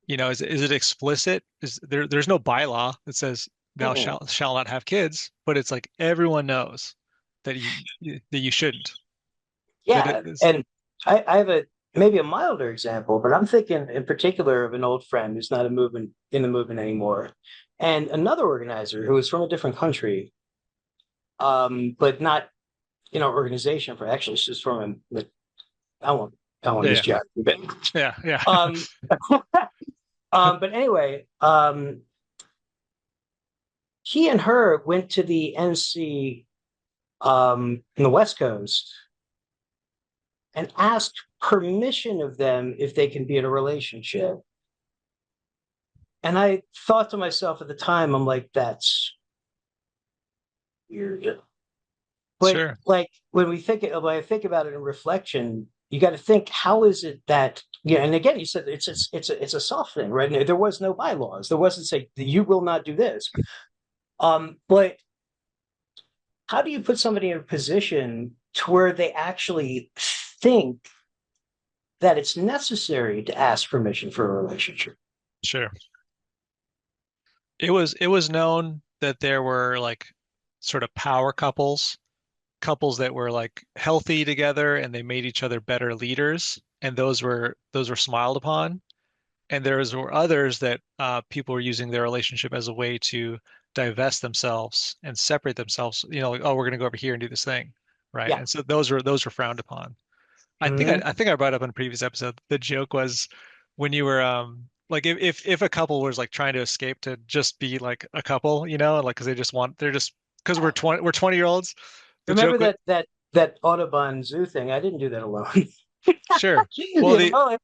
Is it explicit? There's no bylaw that says thou Hmm. shall not have kids, but it's like everyone knows that you shouldn't. That it Yeah. is And I have a maybe a milder example, but I'm thinking in particular of an old friend who's not a movement in the movement anymore, and another organizer who was from a different country, but not organization for actually she's from a I won't use yeah, geography, but yeah, yeah. um but anyway, he and her went to the NC in the West Coast and asked permission of them if they can be in a relationship. And I thought to myself at the time, I'm like, that's weird. But Sure, like when I think about it in reflection, you got to think, how is it that and again, you said it's a soft thing, right? There was no bylaws. There wasn't say you will not do this. But how do you put somebody in a position to where they actually think that it's necessary to ask permission for a relationship? sure. It was known that there were like sort of power couples that were like healthy together and they made each other better leaders, and those were smiled upon. And were others that people were using their relationship as a way to divest themselves and separate themselves, like, oh, we're going to go over here and do this thing, right? Yeah. And so those were frowned upon. Mm-hmm. I think I brought up in a previous episode. The joke was when you were like if a couple was like trying to escape to just be like a couple, like because they're just because we're 20-year olds. The Remember joke was that Audubon Zoo thing? I didn't do that alone. sure. Well, you know,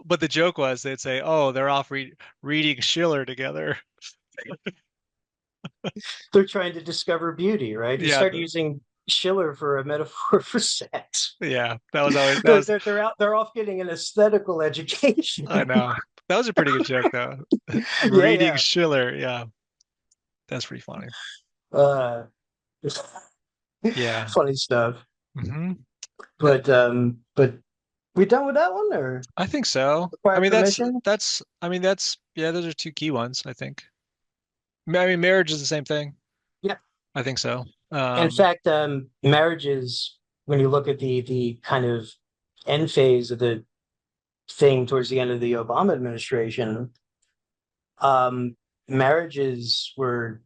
but the joke was they'd say, "Oh, they're off reading Schiller together." they're trying to discover beauty, right? They Yeah, start using Schiller for a metaphor for sex. yeah, that was always that they're, was. they're, they're out. They're off getting an aesthetical education. I know that was a pretty good joke though. Yeah, Reading yeah. Schiller, yeah, that's pretty funny. Uh, Yeah. funny stuff. hmm But we done with that one or I think so. I require mean, that's permission? that's. I mean, that's yeah. Those are two key ones. I think. I mean, marriage is the same thing. Yeah. I think so. In fact, marriages, when you look at the kind of end phase of the thing towards the end of the Obama administration, um, marriages were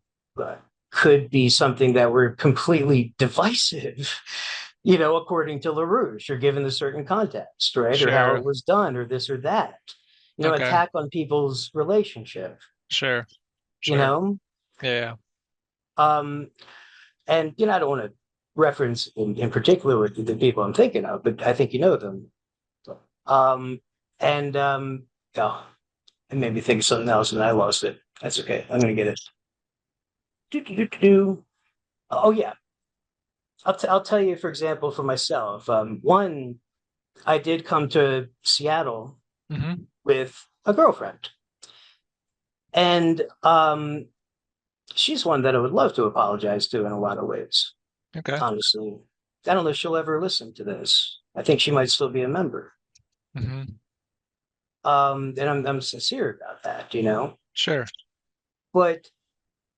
could be something that were completely divisive, according to LaRouche or given the certain context, right? Or how Sure. it was done or this or that, Okay. attack on people's relationship, Sure. you Sure. know? Yeah. Yeah. Um, and, I don't want to reference in particular with the people I'm thinking of, but I think you know them. Um, and, oh, it made me think of something else and I lost it. That's okay. I'm going to get it. Do. Oh, yeah. I'll tell you, for example, for myself. One, I did come to Seattle Hmm. with a girlfriend, and she's one that I would love to apologize to in a lot of ways. Okay. Honestly, I don't know if she'll ever listen to this. I think she might still be a member. Hmm. And I'm sincere about that, Sure. but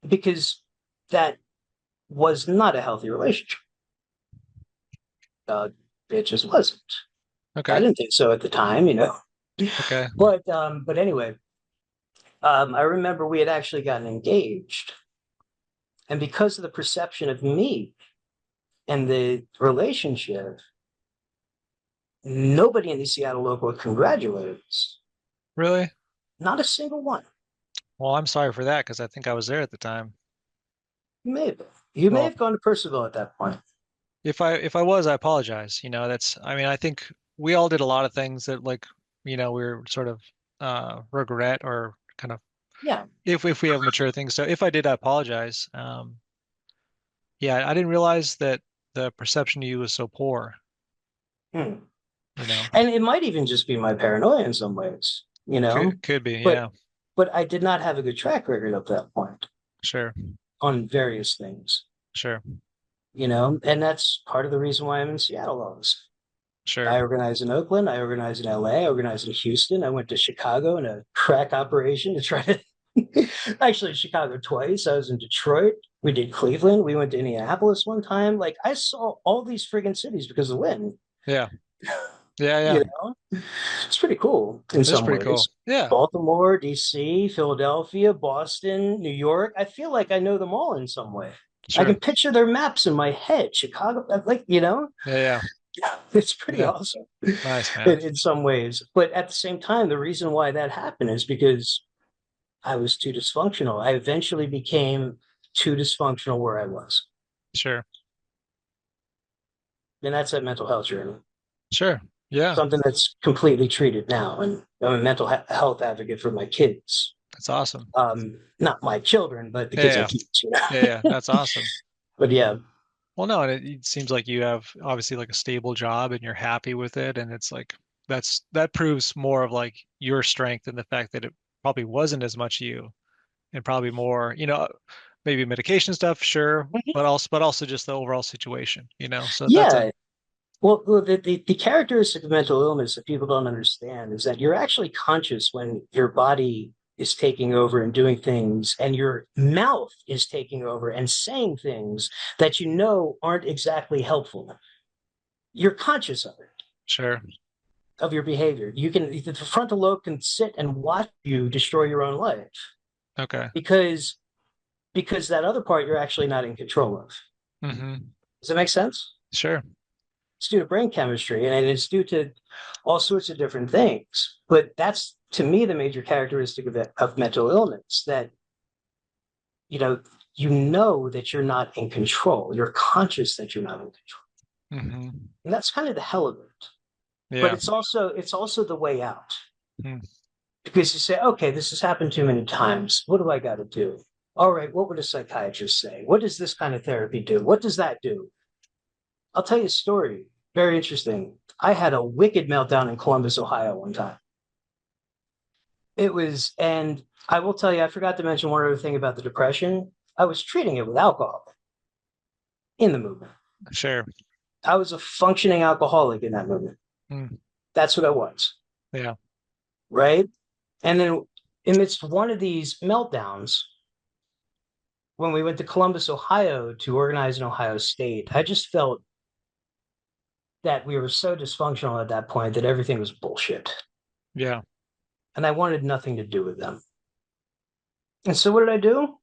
because that was not a healthy relationship. Uh, it just wasn't. I Okay. didn't think so at the time. Okay. But anyway, I remember we had actually gotten engaged, and because of the perception of me and the relationship, nobody in the Seattle local congratulated us. Really? Not a single one. Well, I'm sorry for that because I think I was there at the time. You may have. You may Well, have gone to Percival at that point. if I was, I apologize. That's I mean, I think we all did a lot of things that like, we're sort of regret or kind of Yeah. if we have mature things. So if I did, I apologize. Yeah, I didn't realize that the perception of you was so poor, Hmm. you know. And it might even just be my paranoia in some ways. Could be, But yeah. but I did not have a good track record up that point Sure. on various things, Sure. and that's part of the reason why I'm in Seattle all of a sudden. Sure. I organized in Oakland. I organized in LA. I organized in Houston. I went to Chicago in a crack operation to try to actually Chicago twice. I was in Detroit. We did Cleveland. We went to Indianapolis one time. Like I saw all these friggin' cities because of Win. Yeah. Yeah, yeah. You it's pretty cool in It is some pretty ways. cool. Yeah. Baltimore, DC, Philadelphia, Boston, New York. I feel like I know them all in some way. I Sure. can picture their maps in my head. Chicago, Yeah, yeah. it's pretty Yeah. awesome Nice, man. in some ways. But at the same time, the reason why that happened is because I was too dysfunctional. I eventually became too dysfunctional where I was. Sure. And that's a mental health journey, Sure. Yeah. something that's completely treated now. And I'm a mental health advocate for my kids. That's awesome. Not my children, but the Yeah, kids I yeah. teach. Yeah, yeah. That's awesome. But yeah, Well, no, and it seems like you have obviously like a stable job and you're happy with it. And it's like that proves more of like your strength and the fact that it probably wasn't as much you and probably more, maybe medication stuff, sure, but also just the overall situation. So that's a yeah. Well, the characteristic of mental illness that people don't understand is that you're actually conscious when your body is taking over and doing things, and your mouth is taking over and saying things that aren't exactly helpful. You're conscious of it, sure. of your behavior. The frontal lobe can sit and watch you destroy your own life Okay. because that other part you're actually not in control of. Hmm. Does that make sense? Sure. It's due to brain chemistry and it's due to all sorts of different things. But that's to me the major characteristic of mental illness that you know that you're not in control. You're conscious that you're not in control. Hmm. And that's kind of the hell of it. But Yeah. it's also the way out. Hmm. Because you say, okay, this has happened too many times. What do I got to do? All right, what would a psychiatrist say? What does this kind of therapy do? What does that do? I'll tell you a story. Very interesting. I had a wicked meltdown in Columbus, Ohio one time. And I will tell you, I forgot to mention one other thing about the depression. I was treating it with alcohol in the movement. Sure. I was a functioning alcoholic in that movement. Mm. That's what I was. Yeah. Right. And then amidst one of these meltdowns, when we went to Columbus, Ohio to organize in Ohio State, I just felt that we were so dysfunctional at that point that everything was bullshit. Yeah. And I wanted nothing to do with them. And so what did I do?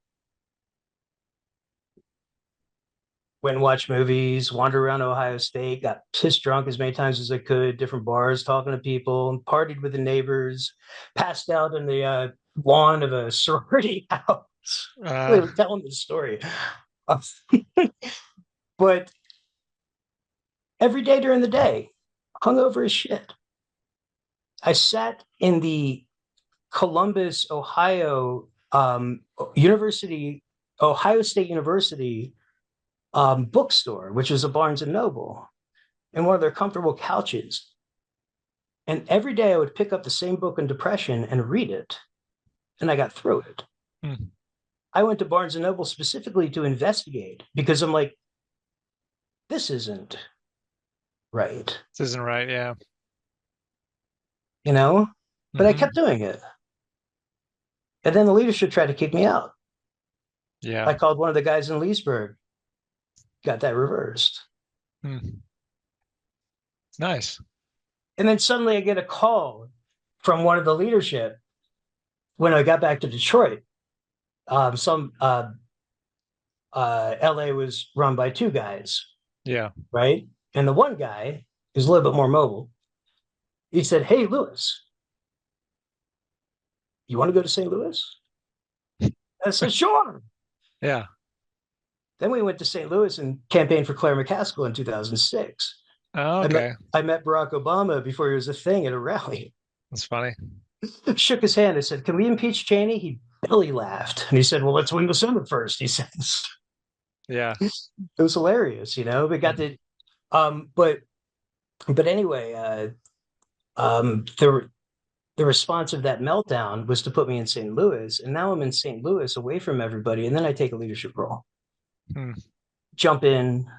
Went and watched movies, wandered around Ohio State, got pissed drunk as many times as I could, different bars, talking to people, partied with the neighbors, passed out in the lawn of a sorority house. They Uh, were telling the story. But every day during the day, hungover as shit. I sat in the Columbus, Ohio University, Ohio State University bookstore, which was a Barnes and Noble, in one of their comfortable couches. And every day I would pick up the same book on depression and read it, and I got through it. hmm. I went to Barnes and Noble specifically to investigate because I'm like, this isn't right, This isn't right. Yeah. you know? But I kept Hmm. doing it. And then the leadership tried to kick me out. Yeah. I called one of the guys in Leesburg, got that reversed. Hmm. Nice. And then suddenly I get a call from one of the leadership when I got back to Detroit. Some LA was run by two guys, Yeah. right? And the one guy is a little bit more mobile. He said, "Hey, Lewis, you want to go to St. Louis?" I said, "Sure." Yeah. Then we went to St. Louis and campaigned for Claire McCaskill in 2006. Oh, I met okay. I met Barack Obama before he was a thing at a rally. That's funny. Shook his hand. I said, "Can we impeach Cheney?" He belly laughed. And he said, "Well, let's win the Senate first," he says. Yeah. It was hilarious, you know. We got Mm. the um, but anyway, the response of that meltdown was to put me in St. Louis, and now I'm in St. Louis, away from everybody, and then I take a leadership role, Hmm. jump in,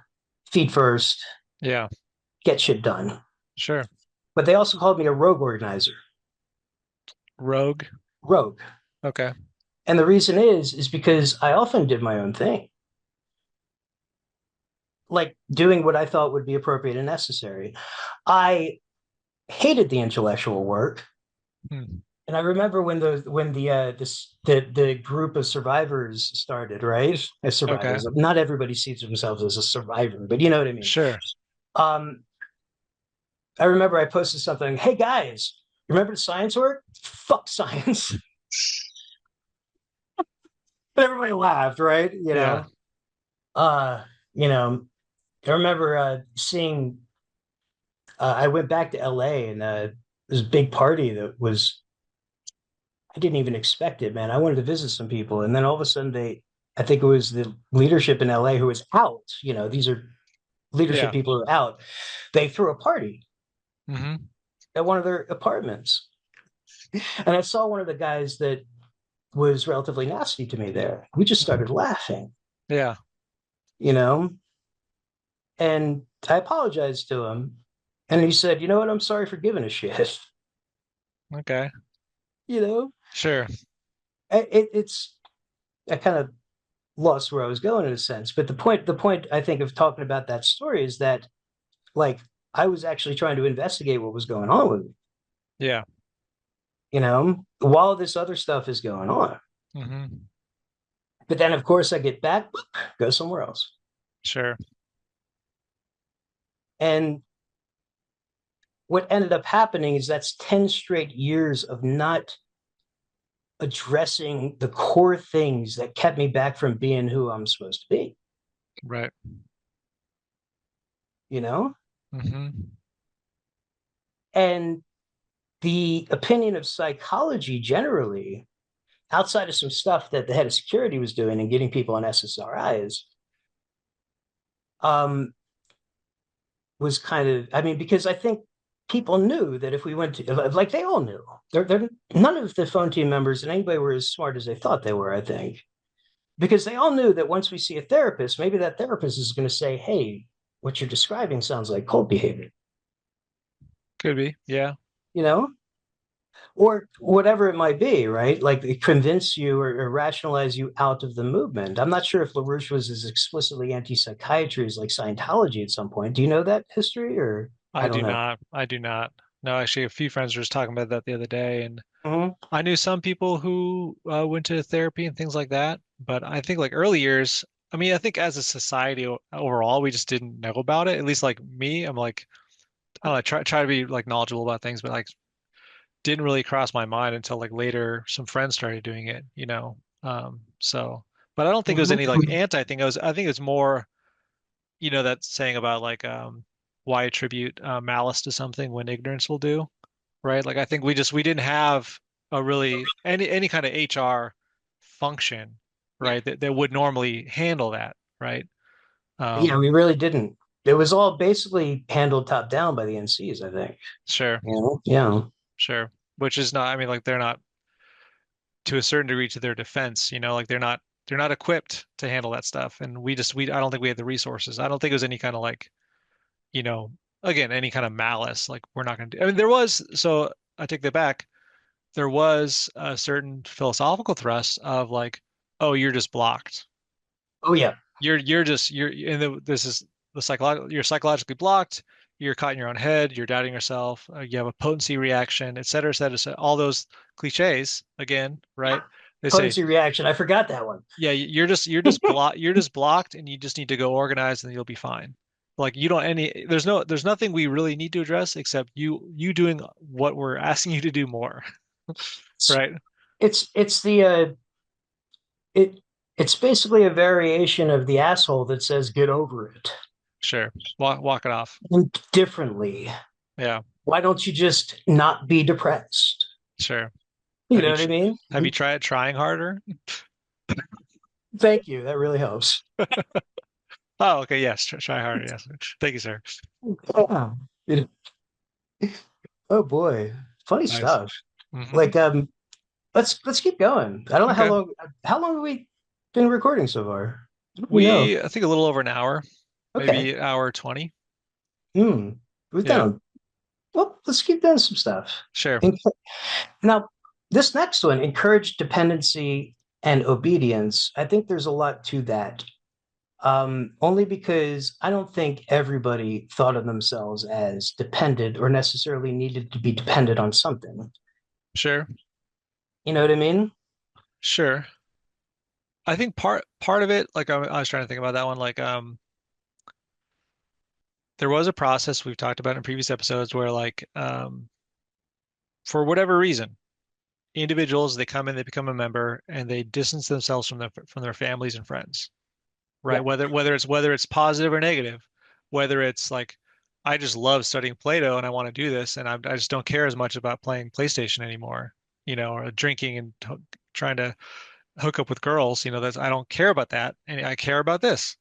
feet first, Yeah. get shit done. Sure. But they also called me a rogue organizer, Rogue. rogue, Okay. and the reason is because I often did my own thing, like doing what I thought would be appropriate and necessary. I hated the intellectual work. Hmm. And I remember when the group of survivors started, right? As Okay. survivors, not everybody sees themselves as a survivor, but you know what I mean. Sure. Um, I remember I posted something. Hey guys, remember the science work? Fuck science. And everybody laughed, right? Yeah. Uh, you know. I remember seeing. I went back to LA and this big party that was I didn't even expect it, man. I wanted to visit some people, and then all of a sudden, I think it was the leadership in LA who was out. You know, these are leadership Yeah. people who are out. They threw a party Hmm. at one of their apartments, and I saw one of the guys that was relatively nasty to me there. We just started laughing, Yeah. you know, and I apologized to him, and he said, "You know what? I'm sorry for giving a shit." Okay. You know, Sure. it's I kind of lost where I was going in a sense. But the point I think of talking about that story is that like I was actually trying to investigate what was going on with me, Yeah. while this other stuff is going on. Hmm. But then of course I get back, go somewhere else. Sure. And what ended up happening is that's 10 straight years of not addressing the core things that kept me back from being who I'm supposed to be, Right. you know? Hmm. And the opinion of psychology generally outside of some stuff that the head of security was doing and getting people on SSRIs, um, was kind of, I mean, because I think people knew that if we went to, like they all knew, none of the phone team members and anybody were as smart as they thought they were, I think, because they all knew that once we see a therapist, maybe that therapist is going to say, hey, what you're describing sounds like cult behavior, Could be. Yeah. you know? Or whatever it might be, right? Like convince you or rationalize you out of the movement. I'm not sure if LaRouche was as explicitly anti-psychiatry as like Scientology at some point. Do you know that history or I I don't do know? not. I do not. No, actually, a few friends were just talking about that the other day, and Mm-hmm. I knew some people who went to therapy and things like that. But I think like early years, I mean, I think as a society overall, we just didn't know about it. At least like me, I'm like, I don't know, try to be like knowledgeable about things, but like didn't really cross my mind until like later some friends started doing it, you know. So, but I don't think it was any like Mhm. anti thing. I think it's more, you know, that saying about like why attribute malice to something when ignorance will do, right? Like I think we didn't have a really any kind of HR function, right, that would normally handle that, right? Yeah, Um, we really didn't. It was all basically handled top down by the NCs, I think. sure, Yeah. sure. Which is not, I mean, like they're not to a certain degree to their defense, you know, like they're not equipped to handle that stuff. And we I don't think we had the resources. I don't think it was any kind of like, you know, again, any kind of malice. Like we're not gonna do I mean there was so I take that back. There was a certain philosophical thrust of like, oh, you're just blocked. Oh yeah. You're just you're and this is the psychological you're psychologically blocked. You're caught in your own head. You're doubting yourself. You have a potency reaction, et cetera, et cetera. All those cliches again, right? They say, Potency reaction. I forgot that one. yeah, you're just blocked, and you just need to go organize, and you'll be fine. Like you don't any there's nothing we really need to address except you doing what we're asking you to do more, It's right? it's the it it's basically a variation of the asshole that says get over it Sure. Walk it off. and differently. Yeah, Why don't you just not be depressed? sure. You know what I mean? Have you tried trying harder? Thank you. That really helps. Oh, okay. Yes. Try harder. Yes. Thank you, sir. Oh, oh boy. Funny Nice. stuff. Hmm. Like let's keep going. I don't know Okay. how long have we been recording so far? I don't know. I think a little over an hour, Okay. maybe an hour 20. Hmm. We've Yeah. done well, let's keep doing some stuff. Sure. En- Now, this next one, encourage dependency and obedience. I think there's a lot to that. Only because I don't think everybody thought of themselves as dependent or necessarily needed to be dependent on something. Sure. You know what I mean? Sure. I think part of it, like I was trying to think about that one, like there was a process we've talked about in previous episodes where like for whatever reason, individuals they come in, they become a member, and they distance themselves from their families and friends, right? Yeah. Whether it's positive or negative, whether it's like I just love studying Play-Doh and I want to do this, and I just don't care as much about playing PlayStation anymore, you know, or drinking and trying to hook up with girls, you know, that's I don't care about that, and I care about this.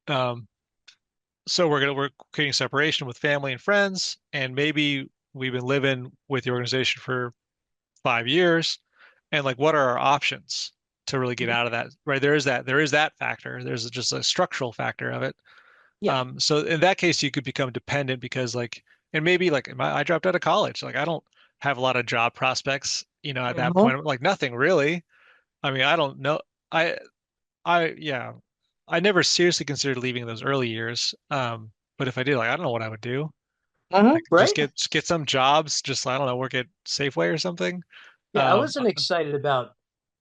Um, so we're creating separation with family and friends, and maybe we've been living with the organization for 5 years, and like what are our options to really get out of that, right? There is that factor. There's just a structural factor of it. Yeah. So in that case, you could become dependent because like, and maybe like I dropped out of college. Like I don't have a lot of job prospects, you know, at that Mhm. point, like nothing really. I mean, I don't know. I, yeah, I never seriously considered leaving those early years. But if I did, like, I don't know what I would do. Mhm. Like, Right? just get some jobs, just I don't know, work at Safeway or something. Yeah, I Um, wasn't excited about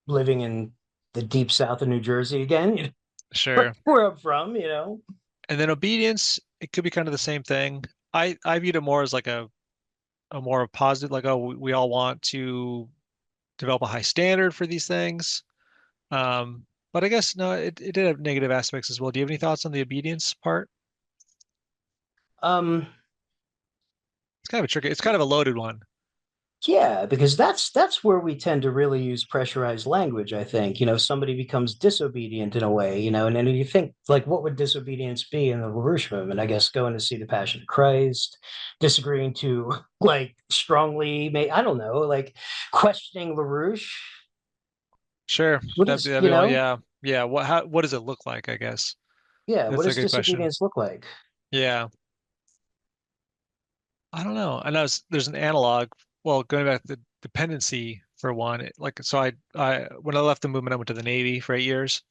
living in the deep south of New Jersey again, sure. where I'm from, you know. And then obedience, it could be kind of the same thing. I viewed it more as like a more positive, like, oh, we all want to develop a high standard for these things. But I guess no, it did have negative aspects as well. Do you have any thoughts on the obedience part? Um, It's kind of a tricky, it's kind of a loaded one. yeah, because that's where we tend to really use pressurized language, I think. You know, somebody becomes disobedient in a way, you know, and then you think like what would disobedience be in the LaRouche movement? I guess going to see the Passion of Christ, disagreeing to like strongly may I don't know, like questioning LaRouche. Sure. What is, That'd you be one, know, yeah. Yeah. What does it look like, I guess? yeah, what That's a does good question. disobedience look like? Yeah. I don't know. I know there's an analog. Well, going back to the dependency for one, like so I when I left the movement, I went to the Navy for 8 years.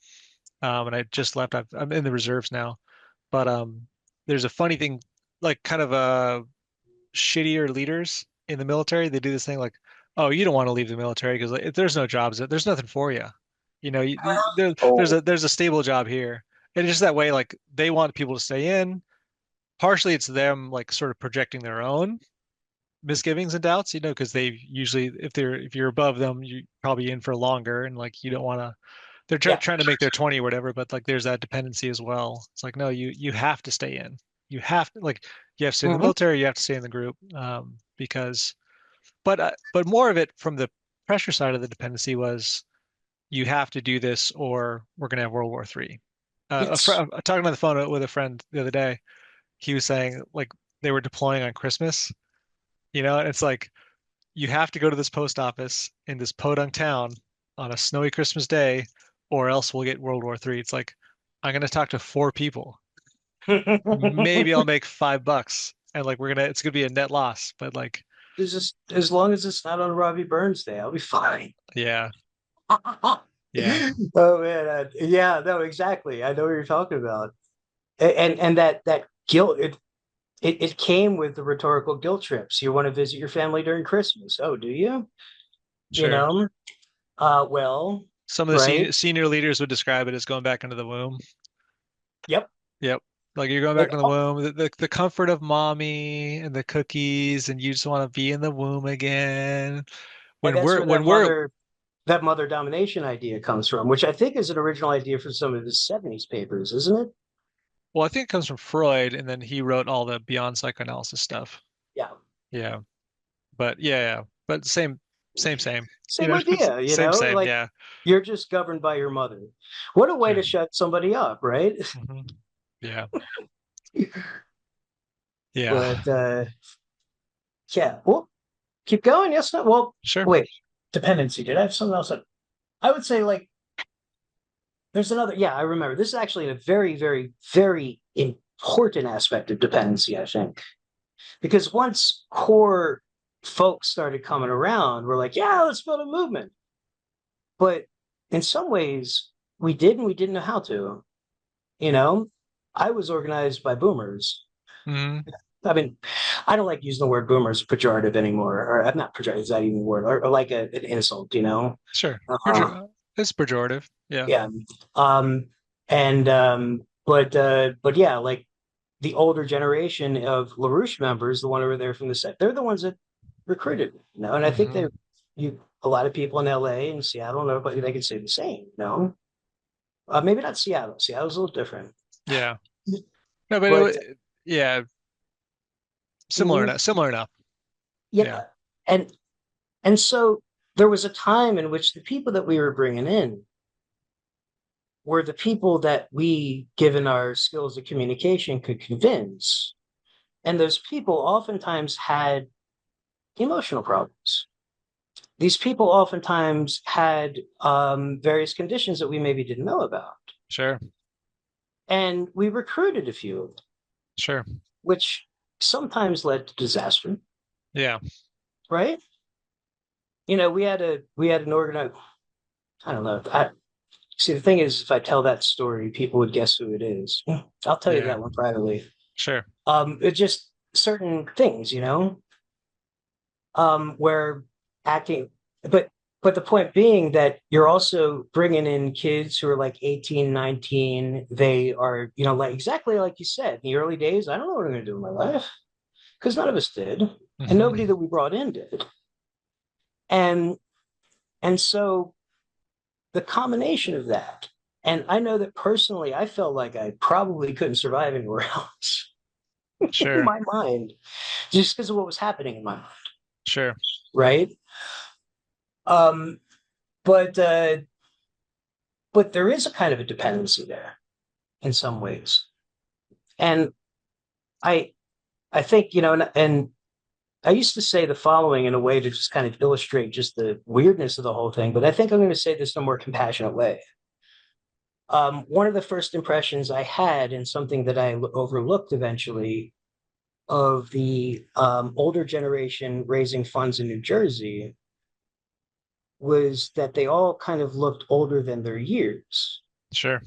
And I just left. I'm in the reserves now. But there's a funny thing, like kind of shittier leaders in the military. They do this thing like, oh, you don't want to leave the military because like, if there's no jobs, there's nothing for you. There's Oh, a stable job here. And it's just that way, like they want people to stay in. Partially it's them like sort of projecting their own misgivings and doubts, because they usually if you're above them, you're probably in for longer and like you don't want to they're yeah. trying to make their 20 or whatever, but like there's that dependency as well. It's like no, you have to stay in. You have to stay in the Hmm. military, you have to stay in the group because but more of it from the pressure side of the dependency was you have to do this or we're going to have World War III. Yes. Talking on the phone with a friend the other day, he was saying like they were deploying on Christmas, and it's like you have to go to this post office in this podunk town on a snowy Christmas day, or else we'll get World War III. It's like I'm gonna talk to four people. Maybe I'll make $5, and like it's gonna be a net loss. But like, As long as it's not on Robbie Burns Day, I'll be fine. yeah, Oh yeah, man, yeah, no, exactly. I know what you're talking about, and that guilt. It came with the rhetorical guilt trips. You want to visit your family during Christmas? Oh, do you? You sure. know? Well, Some of the right? senior leaders would describe it as going back into the womb. Yep. Yep. Like you're going And back to the womb, the comfort of mommy and the cookies, and you just want to be in the womb again. and When that's we're where when we're that mother domination idea comes from, which I think is an original idea for some of his 70s papers, isn't it? Well, I think it comes from Freud, and then he wrote all the beyond psychoanalysis stuff. Yeah. Yeah, but yeah. But same. Same idea, Same. like Yeah. you're just governed by your mother. What a way Sure. to shut somebody up, right? Yeah. Yeah. But yeah, well, keep going. Yes, no, well, Sure. wait, dependency. Did I have something else? I would say like there's another. Yeah, I remember. This is actually a very, very, very important aspect of dependency, I think, because once core folks started coming around, we're like, yeah, let's build a movement. But in some ways, we did and we didn't know how to. You know, I was organized by boomers. hmm I mean, I don't like using the word boomers pejorative anymore, or I'm not pejorative, is that even a word, or like an insult, Sure. Uh, It's pejorative. Yeah. yeah. Um, and but yeah, like the older generation of LaRouche members, the one over there from the set, they're the ones that recruited, and I think hmm a lot of people in LA and Seattle and everybody, they can say the same, maybe not Seattle. Seattle's a little different, Yeah. No, but but yeah, similar mhm, enough. Similar enough. Yeah. yeah, and so there was a time in which the people that we were bringing in were the people that we, given our skills of communication, could convince. And those people oftentimes had emotional problems. These people oftentimes had various conditions that we maybe didn't know about. Sure. And we recruited a few of them, Sure. which sometimes led to disaster, Yeah. right? We had an organized, I don't know. See, the thing is, if I tell that story, people would guess who it is. I'll tell you Yeah. that one privately. Sure. It's just certain things, where acting, but the point being that you're also bringing in kids who are like 18, 19. They are, like exactly like you said, in the early days, I don't know what I'm going to do in my life because none of us did, and nobody hmm that we brought in did. And so the combination of that, and I know that personally, I felt like I probably couldn't survive anywhere else in Sure. my mind, just because of what was happening in my mind, Sure. right? Um, but there is a kind of a dependency there in some ways, and I think and I used to say the following in a way to just kind of illustrate just the weirdness of the whole thing, but I think I'm going to say this in a more compassionate way. One of the first impressions I had, and something that I overlooked eventually, of the older generation raising funds in New Jersey was that they all kind of looked older than their years, Sure.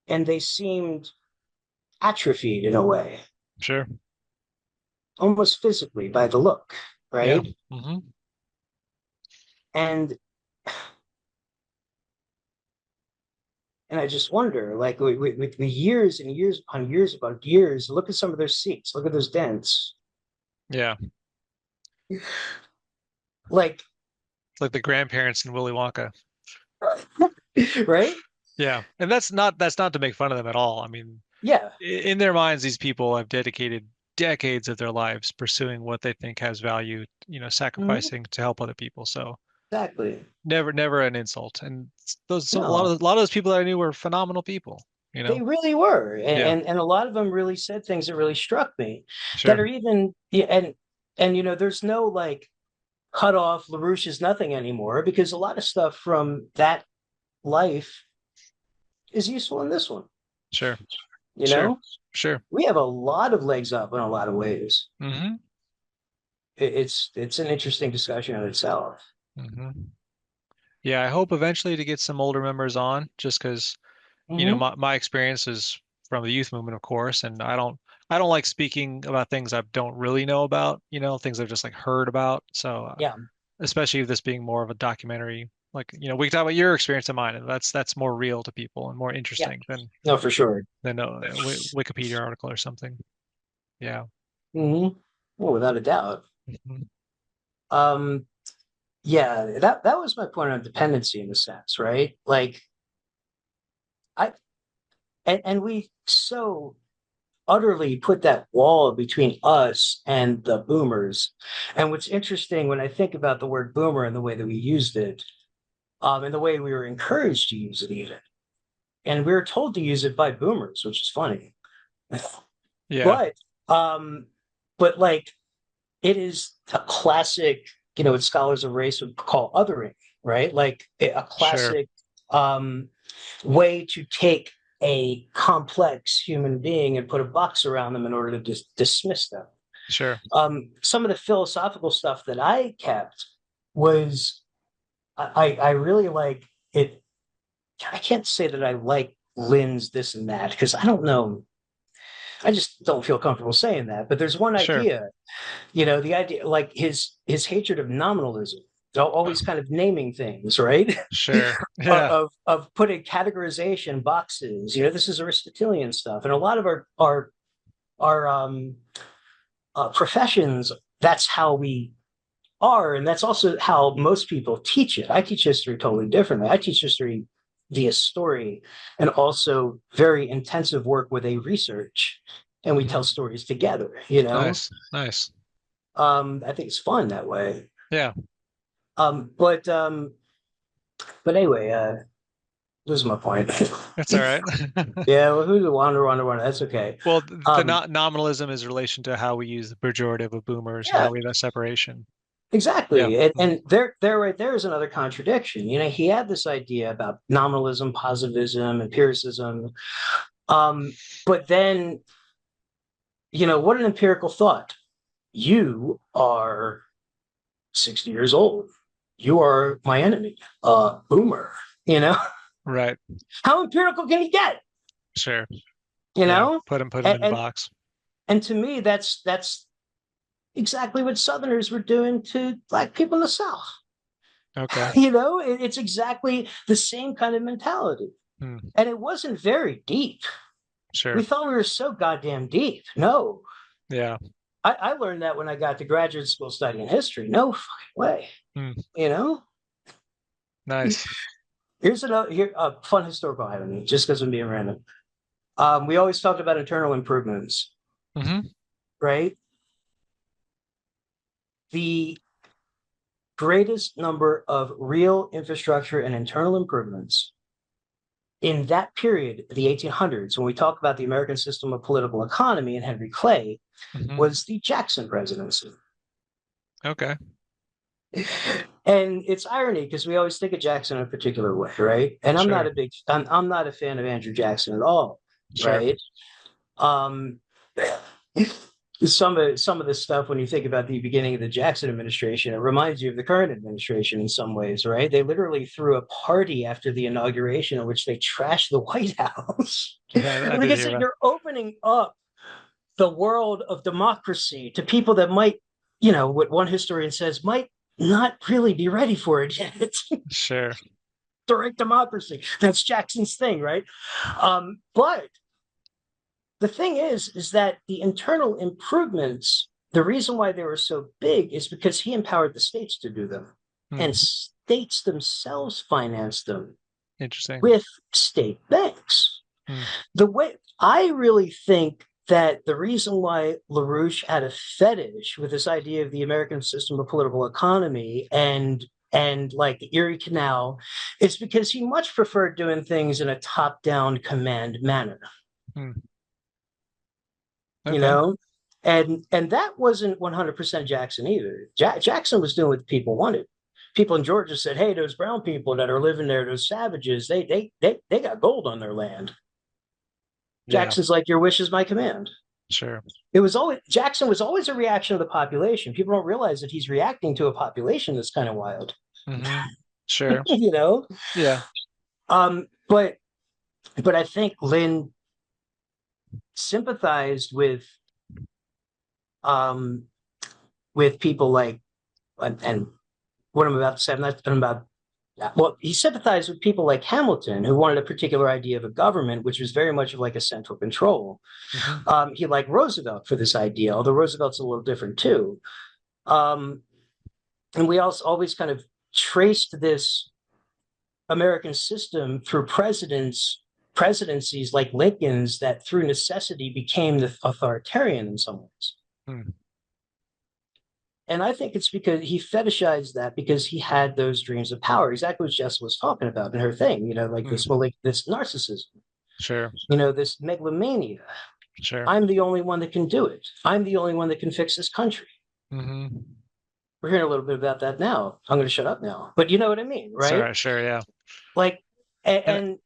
and they seemed atrophied in a way, Sure. almost physically by the look, Yeah. right? hmm And And I just wonder, like with years and years upon years upon years, look at some of their seats, look at those dents. Yeah. Like, It's like the grandparents in Willy Wonka. right? Yeah. And that's not to make fun of them at all. I mean, Yeah. in their minds, these people have dedicated decades of their lives pursuing what they think has value, Mhm. sacrificing to help other people. So Exactly. never an insult. And No, a lot of those people that I knew were phenomenal people, you know? they really were. Yeah, And a lot of them really said things that really struck me that sure, are even, yeah, and there's no like cut off LaRouche is nothing anymore because a lot of stuff from that life is useful in this one. sure, You sure, know, sure. we have a lot of legs up in a lot of ways. Hmm. It's an interesting discussion in itself. Hmm. Yeah, I hope eventually to get some older members on, just because, Hmm. my experience is from the youth movement, of course, and I don't like speaking about things I don't really know about, things I've just like heard about. So, Yeah, especially this being more of a documentary, like, we can talk about your experience and mine, and that's more real to people and more yeah, interesting no, for sure. than a Wikipedia article or something. Yeah. Hmm. Well, without a doubt. Mhm. Um, yeah, that was my point on dependency in a sense, right? Like I and we so utterly put that wall between us and the boomers. And what's interesting when I think about the word boomer and the way that we used it, and the way we were encouraged to use it even, and we were told to use it by boomers, which is funny. Yeah, But um, but like it is a classic, what scholars of race would call othering, right? Like a sure, classic um, way to take a complex human being and put a box around them in order to dismiss them. sure. Some of the philosophical stuff that I kept was I really like it. I can't say that I like Lynn's this and that because I don't know. I just don't feel comfortable saying that. But there's one Sure, idea, the idea like his hatred of nominalism, always kind of naming things, right? sure. Yeah, of putting categorization boxes. This is Aristotelian stuff, and a lot of our professions. That's how we are, and that's also how most people teach it. I teach history totally differently. I teach history via story, and also very intensive work with a research, and we tell hmm. stories together. You know, Nice, nice. I think it's fun that way. Yeah, Um, but um, but anyway, this is my point. that's all right. Yeah, well, who's a wander? That's okay. Well, the Um, nominalism is relation to how we use the pejorative of boomers and yeah, how we have that separation. Yeah. exactly. And, Mhm. and there, right there is another contradiction. He had this idea about nominalism, positivism, empiricism. Um, but then, what an empirical thought. You are 60 years old. You are my enemy, boomer. You know, Right. how empirical can you get? Sure. You Yeah. know, Put him and in the and, box. and to me, that's exactly what Southerners were doing to black people in the South. Okay. It's exactly the same kind of mentality. Hmm. And it wasn't very deep. We Sure. thought we were so goddamn deep. No, Yeah. I learned that when I got to graduate school studying history. No fucking way. Hmm. You know, Nice. here's a fun historical irony, just because I'm being random. We always talked about internal improvements, Hmm. right? The greatest number of real infrastructure and internal improvements in that period, the 1800s, when we talk about the American system of political economy and Henry Clay, Hmm. was the Jackson presidency. Okay. And it's irony because we always think of Jackson in a particular way, right? And Sure. I'm not a fan of Andrew Jackson at all, Sure. right? Um, some of this stuff when you think about the beginning of the Jackson administration, it reminds you of the current administration in some ways, right? They literally threw a party after the inauguration in which they trashed the White House. Yeah, I Like did I hear said, that. you're opening up the world of democracy to people that might, what one historian says, might not really be ready for it yet. Sure. direct democracy. That's Jackson's thing, right? But the thing is that the internal improvements, the reason why they were so big is because he empowered the states to do them. Hmm. And states themselves financed them Interesting. with state banks. Hmm. The way I really think that the reason why LaRouche had a fetish with this idea of the American system of political economy and like the Erie Canal is because he much preferred doing things in a top-down command manner, Hmm. you Okay. know? And that wasn't 100% Jackson either. Jackson was doing what the people wanted. People in Georgia said, "Hey, those brown people that are living there, those savages, they got gold on their land." Yeah, Jackson's like, "Your wish is my command." sure. It was always Jackson was always a reaction of the population. People don't realize that he's reacting to a population that's kind of wild, Hmm. Sure. you know. Yeah. But I think Lynn sympathized um with people like and what I'm about to say. I'm about well, he sympathized with people like Hamilton, who wanted a particular idea of a government, which was very much of like a central control. Hmm. He liked Roosevelt for this idea, although Roosevelt's a little different too. Um, and we also always kind of traced this American system through presidencies like Lincoln's that through necessity became the authoritarian in some ways. Hmm. And I think it's because he fetishized that because he had those dreams of power, exactly what Jess was talking about in her thing, like Hmm. this narcissism, Sure. this megalomania. Sure. I'm the only one that can do it. I'm the only one that can fix this country. Hmm. We're hearing a little bit about that now. I'm going to shut up now, but you know what I mean, right? Sorry. Sure. Yeah. Like, And and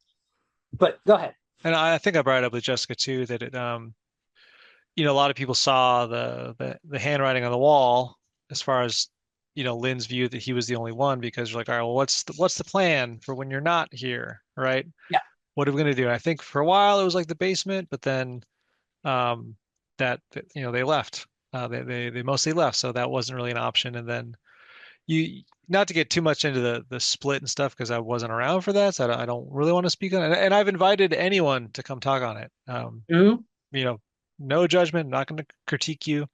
but go ahead. and I think I brought it up with Jessica too that a lot of people saw the handwriting on the wall as far as Lynn's view that he was the only one because you're like, all right, well, what's the plan for when you're not here, right? Yeah. What are we gonna do? And I think for a while it was like the basement, but then um they left. They mostly left, so that wasn't really an option. And then you not to get too much into the split and stuff because I wasn't around for that, so I don't really want to speak on it. And I've invited anyone to come talk on it. Mhm. You know, no judgment, not going to critique you,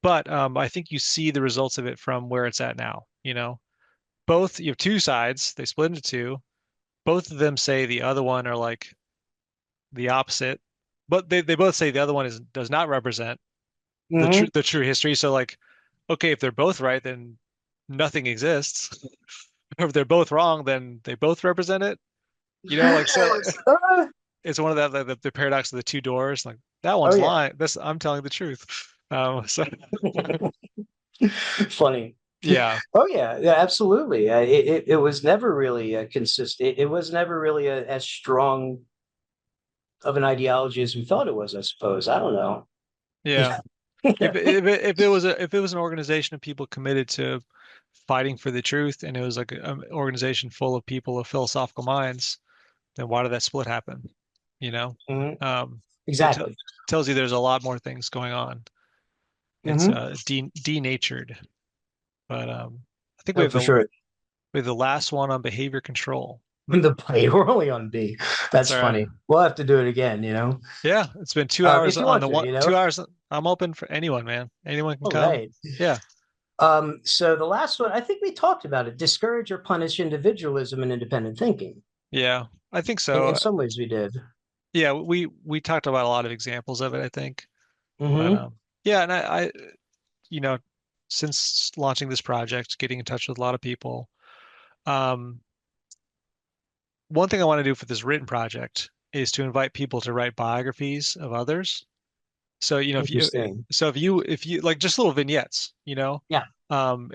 but I think you see the results of it from where it's at now. Both you have two sides, they split into two. Both of them say the other one are like the opposite, but they both say the other one does not represent Mhm. the true history. So like, okay, if they're both right, then nothing exists. Or if they're both wrong, then they both represent it. Like so it's one of the paradox of the two doors. Like that Oh one's yeah. lying. This I'm telling the truth. So Funny. yeah, Oh yeah, yeah, absolutely. It was never really consistent. It was never really as strong of an ideology as we thought it was. I suppose. I don't know. yeah. If it was an organization of people committed to fighting for the truth, and it was like an organization full of people of philosophical minds, then why did that split happen? You know, Mhm. it t Exactly. tells you there's a lot more things going on. It's Hmm. denatured, but I think we Oh, have for the sure. we have the last one on behavior control. The play. We're only on B. That's That's all right. funny. We'll have to do it again. Yeah, it's been 2 hours If you on want the to. one. 2 hours. I'm open for anyone, man. Anyone can All come. right. Yeah, So the last one, I think we talked about it. Discourage or punish individualism and independent thinking. yeah. I think In so. some ways, we did. Yeah, we talked about a lot of examples of it, I think. But Hmm. yeah, and I you know, since launching this project, getting in touch with a lot of people, um, one thing I want to do for this written project is to invite people to write biographies of others. So, Interesting. if you like just little vignettes, Yeah.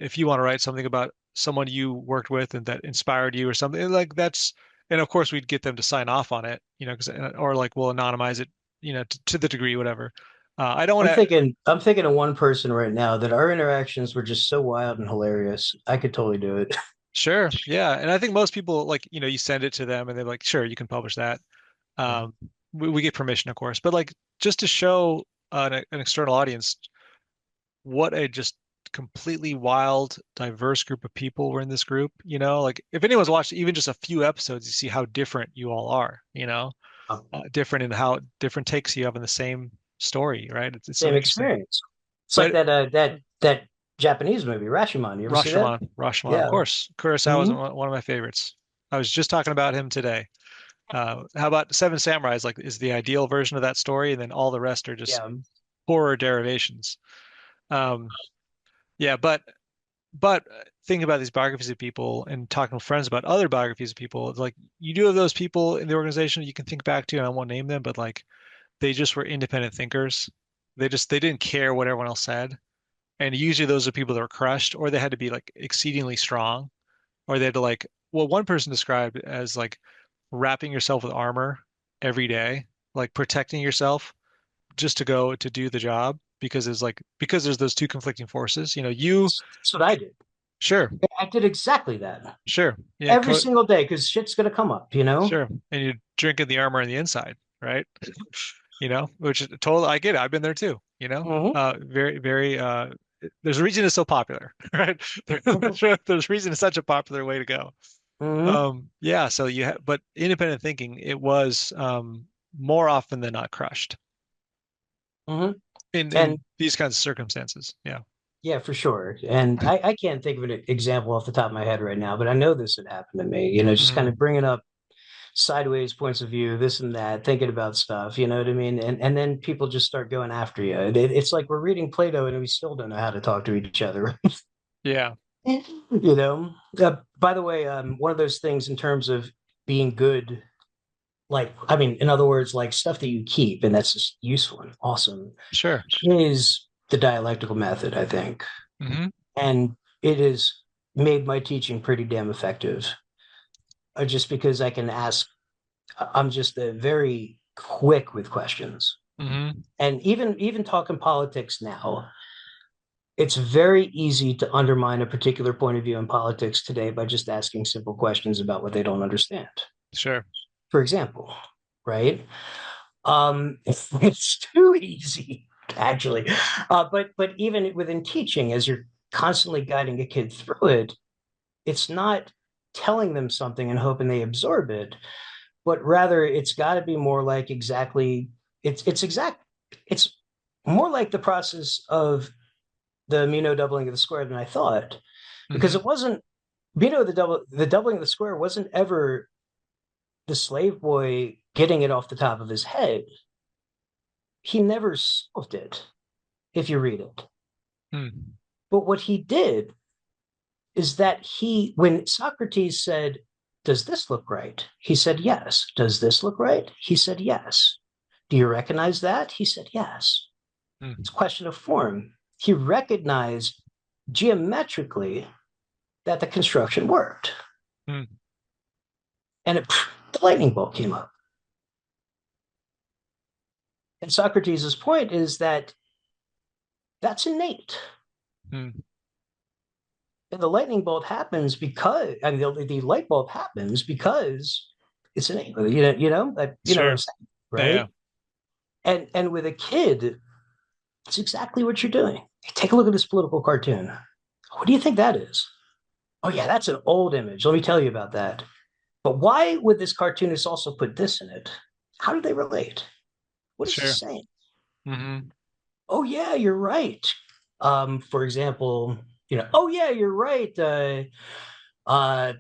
if you want to write something about someone you worked with and that inspired you or something like that's, and of course we'd get them to sign off on it, or like we'll anonymize it, to the degree, whatever. I don't want to. I'm thinking of one person right now that our interactions were just so wild and hilarious. I could totally do it. Sure, yeah, and I think most people like, you send it to them and they're like, sure, you can publish that. Um, we get permission, of course, but like just to show an external audience what a just completely wild, diverse group of people were in this group, like if anyone's watched even just a few episodes, you see how different you all are, different in how different takes you have in the same story, right? It's so Same interesting. experience. It's like But that Japanese movie, Rashomon. You ever see that? Rashomon, of Yeah. course. Kurosawa is Hmm. one of my favorites. I was just talking about him today. How about Seven Samurais? Like, is the ideal version of that story, and then all the rest are just Yeah. horror derivations. Um, yeah, but thinking about these biographies of people and talking with friends about other biographies of people, it's like you do have those people in the organization you can think back to, and I won't name them, but like they just were independent thinkers. They didn't care what everyone else said. And usually those are people that were crushed, or they had to be like exceedingly strong, or they had to like, well, one person described it as like wrapping yourself with armor every day, like protecting yourself just to go to do the job because there's those two conflicting forces. That's what I did. Sure, I did exactly that sure, yeah, every single day because shit's gonna come up, you know? sure, and you're drinking the armor on the inside, right? Which is totally, I get it. I've been there too, Hmm. very, very, there's a reason it's so popular, right? There's a reason it's such a popular way to go. Hmm. Yeah, so but independent thinking, it was, more often than not crushed Hmm. And in these kinds of circumstances. Yeah. yeah, for sure. And I can't think of an example off the top of my head right now, but I know this had happened to me, just kind Hmm. of bringing up sideways points of view, this and that, thinking about stuff, you know what I mean? And then people just start going after you. It's like we're reading Plato and we still don't know how to talk to each other. Yeah. you know. By the way, one of those things in terms of being good, like I mean, in other words, like stuff that you keep and that's just useful and awesome, Sure. is the dialectical method, I think, Hmm. and it has made my teaching pretty damn effective. Just because I can ask, I'm just very quick with questions, Hmm. and even talking politics now, it's very easy to undermine a particular point of view in politics today by just asking simple questions about what they don't understand. Sure. For example, right? It's too easy, actually. But even within teaching, as you're constantly guiding a kid through it, it's not telling them something and hoping they absorb it, but rather it's got to be more like exactly it's more like the process of the amino doubling of the square than I thought, because Hmm. it wasn't the doubling of the square wasn't ever the slave boy getting it off the top of his head. He never solved it if you read it. Hmm. But what he did is that when Socrates said, "Does this look right?" He said, "Yes." "Does this look right?" He said, "Yes." "Do you recognize that?" He said, "Yes." It's a Hmm. question of form. He recognized geometrically that the construction worked. Hmm. And the lightning bolt came up. And Socrates' point is that that's innate. Hmm. And the lightning bolt happens because, and the light bulb happens because it's innate. You know what I'm Sure. saying, Yeah. Yeah. right? And with a kid, it's exactly what you're doing. Take a look at this political cartoon. What do you think that is? Oh yeah, that's an old image. Let me tell you about that. But why would this cartoonist also put this in it? How do they relate? What is this Sure. saying? Hmm. Oh yeah, you're right. For example, oh yeah, you're right. Uh,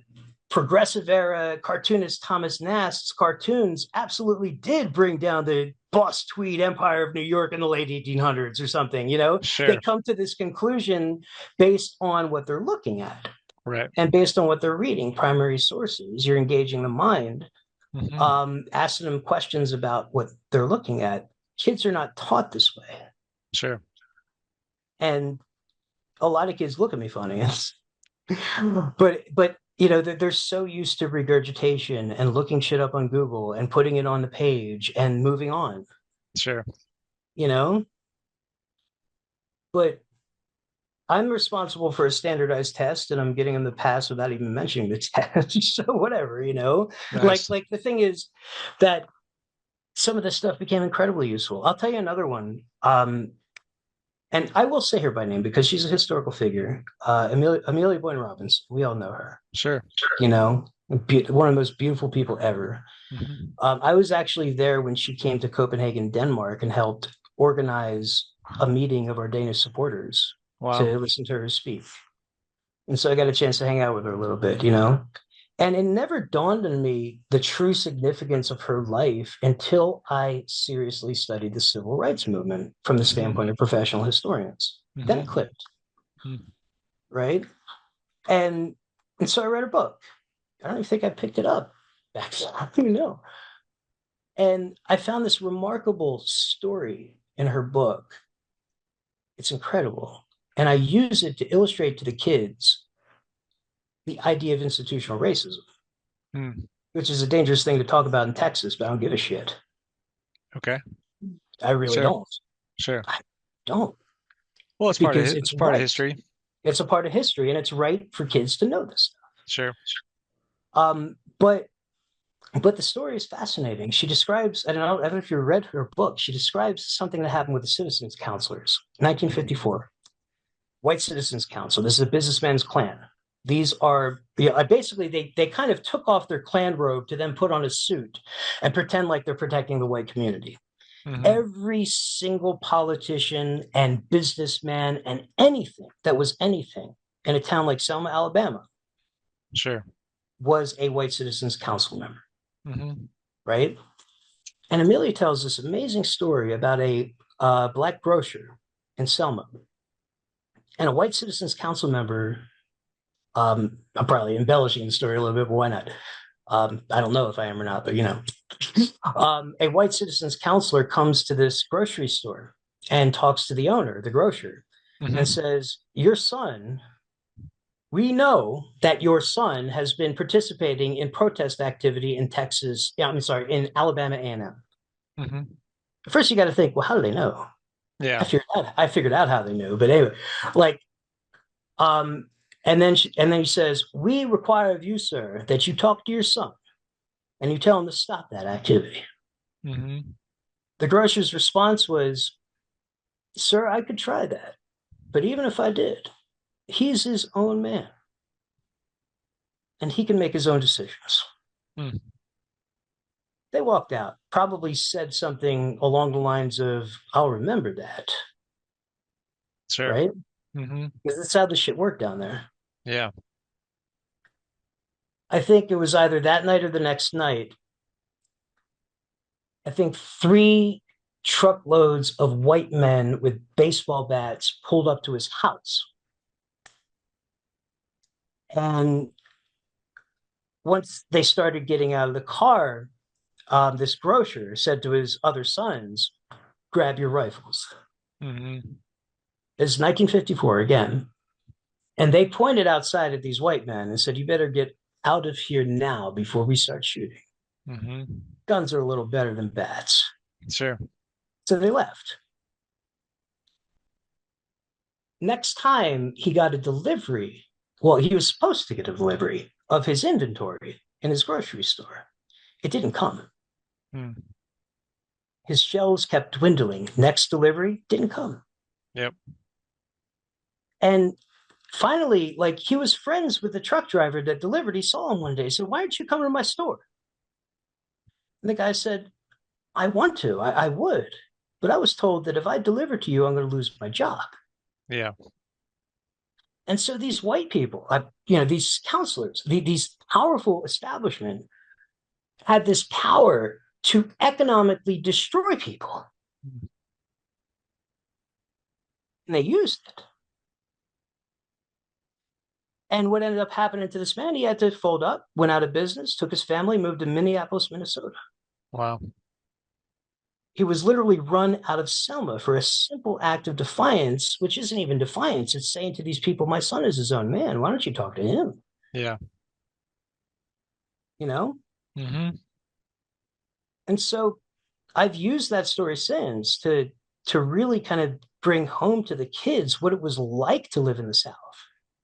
Progressive era cartoonist Thomas Nast's cartoons absolutely did bring down the boss tweed empire of New York in the late 1800s or something. They Sure. come to this conclusion based on what they're looking at Right. and based on what they're reading, primary sources. You're engaging the mind, Hmm. asking them questions about what they're looking at. Kids are not taught this way. Sure. And a lot of kids look at me funny. but they're so used to regurgitation and looking shit up on Google and putting it on the page and moving on, Sure. you know? But I'm responsible for a standardized test and I'm getting them to pass without even mentioning the test. So whatever. Like Nice. like the thing is that some of this stuff became incredibly useful. I'll tell you another one. And I will say her by name because she's a historical figure. Amelia Boyne Robbins. We all know her. Sure. You know, one of the most beautiful people ever. Hmm. I was actually there when she came to Copenhagen, Denmark, and helped organize a meeting of our Danish supporters Wow. to listen to her speak. And so I got a chance to hang out with her a little bit, you know? And it never dawned on me the true significance of her life until I seriously studied the civil rights movement from the standpoint Hmm. of professional historians. Then it Hmm. clicked, right? And and so I read her book. I don't even think I picked it up back then. I don't even know. And I found this remarkable story in her book. It's incredible. And I use it to illustrate to the kids the idea of institutional racism, Hmm. which is a dangerous thing to talk about in Texas, but I don't give a shit. Okay. I really Sure. don't. Sure. I don't Well, it's part of because it's it's part of right. history. It's a part of history and it's right for kids to know this stuff. Sure. But the story is fascinating. She describes, I don't know if you read her book, she describes something that happened with the Citizens Counselors, Hmm. 1954. White Citizens Council. This is a businessman's clan. These are, you know, basically they kind of took off their clan robe to then put on a suit and pretend like they're protecting the white community. Hmm. Every single politician and businessman and anything that was anything in a town like Selma, Alabama, Sure. was a White Citizens Council member, Hmm. right? And Amelia tells this amazing story about a black grocer in Selma and a White Citizens Council member. I'm probably embellishing the story a little bit, but why not? I don't know if I am or not, but you know, a white citizens counselor comes to this grocery store and talks to the owner, the grocer, and Hmm. says, "Your son, we know that your son has been participating in protest activity in Texas. Yeah, I'm sorry, in Alabama A&M." Hmm. First, you got to think, well, how do they know? Yeah. I figured out how they knew, but anyway, like Um, and then he says, "We require of you, sir, that you talk to your son and you tell him to stop that activity." Hmm. The grocer's response was, "Sir, I could try that, but even if I did, he's his own man and he can make his own decisions." Mm. They walked out, probably said something along the lines of, "I'll remember that," Sure. right? Hmm. Because that's how the shit worked down there. Yeah. I think it was either that night or the next night. I think three truckloads of white men with baseball bats pulled up to his house. And once they started getting out of the car, this grocer said to his other sons, "Grab your rifles." Hmm. It's 1954 again. And they pointed outside at these white men and said, "You better get out of here now before we start shooting. Hmm. Guns are a little better than bats." Sure. So they left. Next time he got a delivery, well, he was supposed to get a delivery of his inventory in his grocery store. It didn't come. Mm. His shelves kept dwindling. Next delivery didn't come. Yep. And finally, like he was friends with the truck driver that delivered. He saw him one day. He said, "Why aren't you coming to my store?" And the guy said, "I want to. I would. But I was told that if I deliver to you, I'm going to lose my job." Yeah. And so these white people, these counselors, these powerful establishment had this power to economically destroy people, and they used it. And what ended up happening to this man, he had to fold up, went out of business, took his family, moved to Minneapolis, Minnesota. Wow. He was literally run out of Selma for a simple act of defiance, which isn't even defiance. It's saying to these people, "My son is his own man. Why don't you talk to him?" Yeah. You know? Hmm. And so I've used that story since to really kind of bring home to the kids what it was like to live in the South.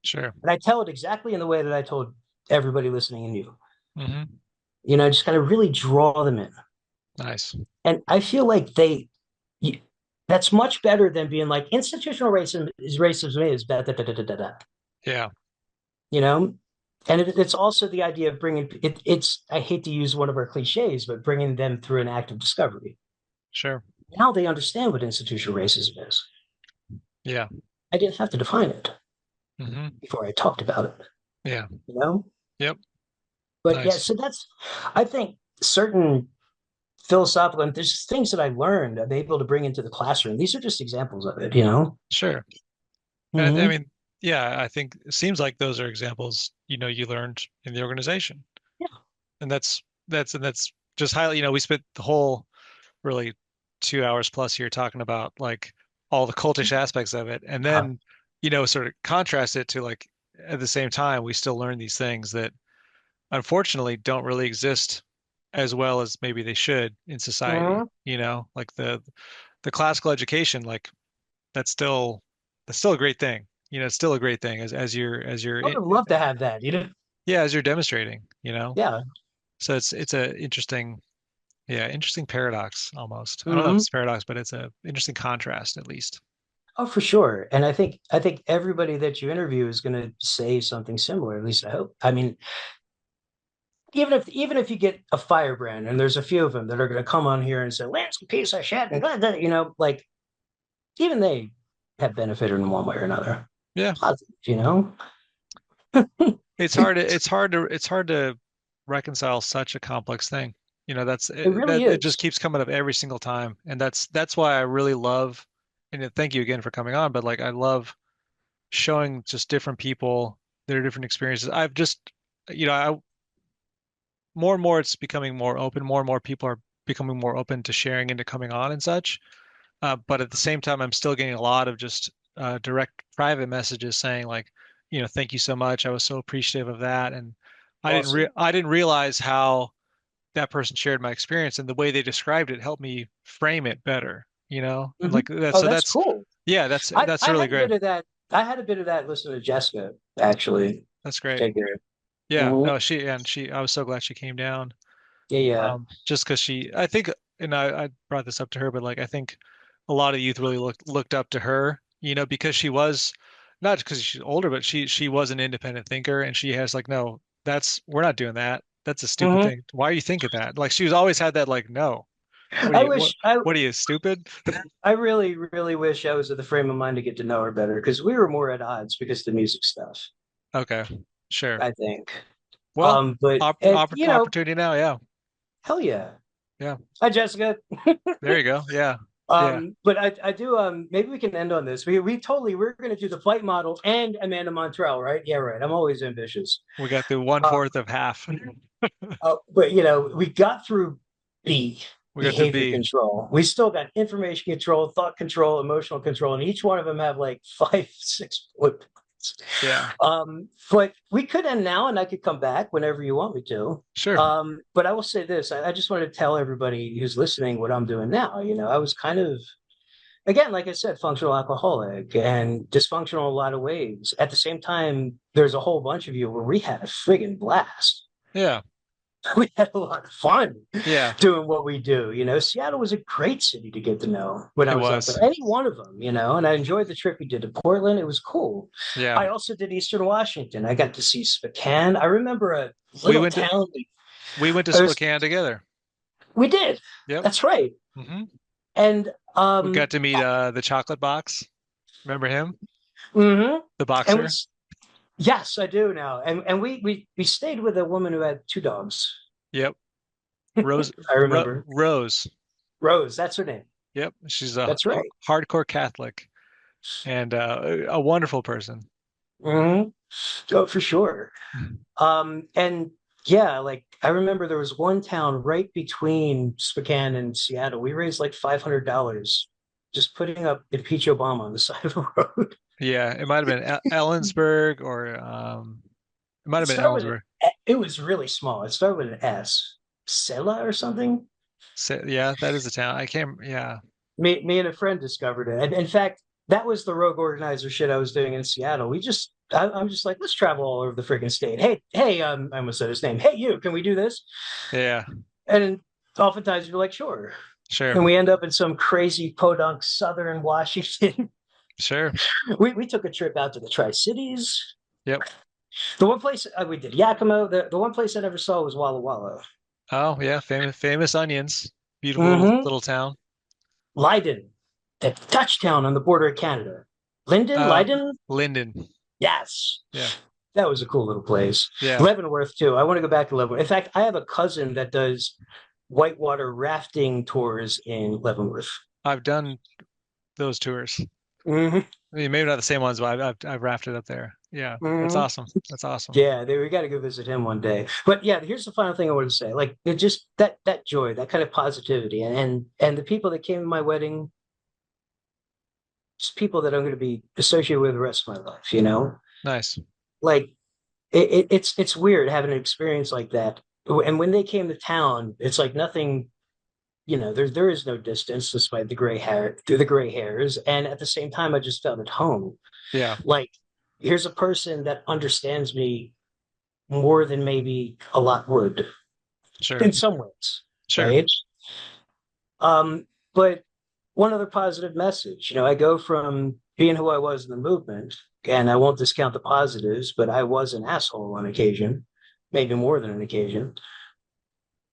Sure. And I tell it exactly in the way that I told everybody listening and you. Hmm. Just kind of really draw them in. Nice. And I feel like That's much better than being like institutional racism is da da da da da da. Yeah, You know, and it's also the idea of bringing it's I hate to use one of our cliches, but bringing them through an act of discovery. sure. Now they understand what institutional racism is. Yeah. I didn't have to define it Hmm. before I talked about it. Yeah. You know, Yep. but yeah, Nice. so that's I think certain philosophical and there's things that I learned I'm able to bring into the classroom. These are just examples of it. You know. Sure. And I Hmm. mean, yeah, I think it seems like those are examples, you learned in the organization. Yeah. And that's just highly, we spent the whole really 2 hours plus here talking about like all the cultish aspects of it. And Uh, then, sort of contrast it to like at the same time, we still learn these things that unfortunately don't really exist as well as maybe they should in society, mhm. like the classical education, like that's still that's still a great thing. It's still a great thing as you're I would love to have that. You know. yeah, as you're demonstrating. Yeah. So it's a interesting paradox almost. I don't know if Hmm. it's a paradox, but it's a interesting contrast at least. Oh, for sure. And I think everybody that you interview is going to say something similar. At least I hope. I mean, even if you get a firebrand, and there's a few of them that are going to come on here and say, "Lance, a piece of shit," and blah, blah, like even they have benefited in one way or another. Yeah. Positive, you know. It's hard to reconcile such a complex thing. It really It just is. keeps coming up every single time. And that's why I really love, and thank you again for coming on, but like I love showing just different people their different experiences. I've just, I more and more it's becoming more open. More and more people are becoming more open to sharing and to coming on and such. But at the same time, I'm still getting a lot of just direct private messages saying like, thank you so much. I was so appreciative of that, and Awesome. I didn't realize how that person shared my experience and the way they described it helped me frame it better. And Hmm. like that. Oh, So that's that's cool. yeah, that's I that's I really had a great. bit of that. I had a bit of that listening to Jessica actually. That's great. Take care. Yeah, Hmm. no, I was so glad she came down. Yeah, yeah. Just because I think, and I brought this up to her, but like I think a lot of youth really looked up to her, because she was not because she's older, but she was an independent thinker, and she has like, no, we're not doing that. That's a stupid Hmm. thing. Why are you thinking that? Like she's always had that like, no, I wish I what are you stupid? I really, really wish I was in the frame of mind to get to know her better because we were more at odds because of the music stuff, Okay, sure. I think. Well, But and opportunity now, yeah, hell yeah. yeah. Hi, Jessica. There you go. Yeah, yeah. But I do maybe we can end on this. We're gonna do the fight model and Amanda Montreal, right? Yeah, right. I'm always ambitious. We got the one Uh, fourth of half. but we got through B, We got through behavior B. control. We still got information control, thought control, emotional control, and each one of them have like five, 6 bullet points. Yeah, But we could end now, and I could come back whenever you want me to. sure. But I will say this: I just want to tell everybody who's listening what I'm doing now. I was kind of again, like I said, functional alcoholic and dysfunctional in a lot of ways. At the same time, there's a whole bunch of you where we had a friggin' blast. Yeah, We had a lot of fun yeah. doing what we do. Seattle was a great city to get to know when I It was up was. there. Any one of them, and I enjoyed the trip we did to Portland. It was cool. Yeah. I also did Eastern Washington. I got to see Spokane. I remember a We little went to town. we went to It was, Spokane together. we did. Yep. That's right. Hmm. And We got to meet the chocolate box. Remember him? mhm. The and we boxer? yes, I do now. And we stayed with a woman who had 2 dogs. Yep. Rose I remember. Rose. Rose, that's her name. Yep. She's a That's right. hardcore Catholic and a wonderful person. Hmm. Oh, for sure. And yeah, like I remember there was one town right between Spokane and Seattle. We raised like $500 just putting up Impeach Obama on the side of the road. Yeah, it might have been Ellensburg or it might It have been started with Ellensburg. it was really small. It started with an S. Sela or something. Yeah, that is the town. I can't. Yeah, Me and a friend discovered it. And in fact, that was the rogue organizer shit I was doing in Seattle. I'm just like, let's travel all over the freaking state. Hey, I almost said his name. Hey, you, can we do this? yeah, And oftentimes you're like, sure. Sure. and we end up in some crazy podunk southern Washington. Sure. We took a trip out to the Tri-Cities. Yep. The one place we did Yakima. The one place I never saw was Walla Walla. Oh, yeah. Famous onions. Beautiful Mm-hmm. little town. Leiden, that Dutch town on the border of Canada. Linden, Uh, Leiden? Linden. Yes. Yeah. That was a cool little place. Yeah. Leavenworth, too. I want to go back to Leavenworth. In fact, I have a cousin that does whitewater rafting tours in Leavenworth. I've done those tours. Mm-hmm. I mean, maybe not the same ones, but I've rafted up there. Yeah. That's Mm-hmm. awesome. That's awesome. Yeah, we got to go visit him one day. But yeah, here's the final thing I want to say. Like, it just that joy, that kind of positivity, and the people that came to my wedding, just people that I'm going to be associated with the rest of my life. Nice. Like it's weird having an experience like that. And when they came to town, it's like nothing. There is no distance despite the gray hairs, and at the same time, I just felt at home. Yeah. Like here's a person that understands me more than maybe a lot would Sure. in some ways, Sure. right? But one other positive message, I go from being who I was in the movement, and I won't discount the positives, but I was an asshole on occasion, maybe more than an occasion,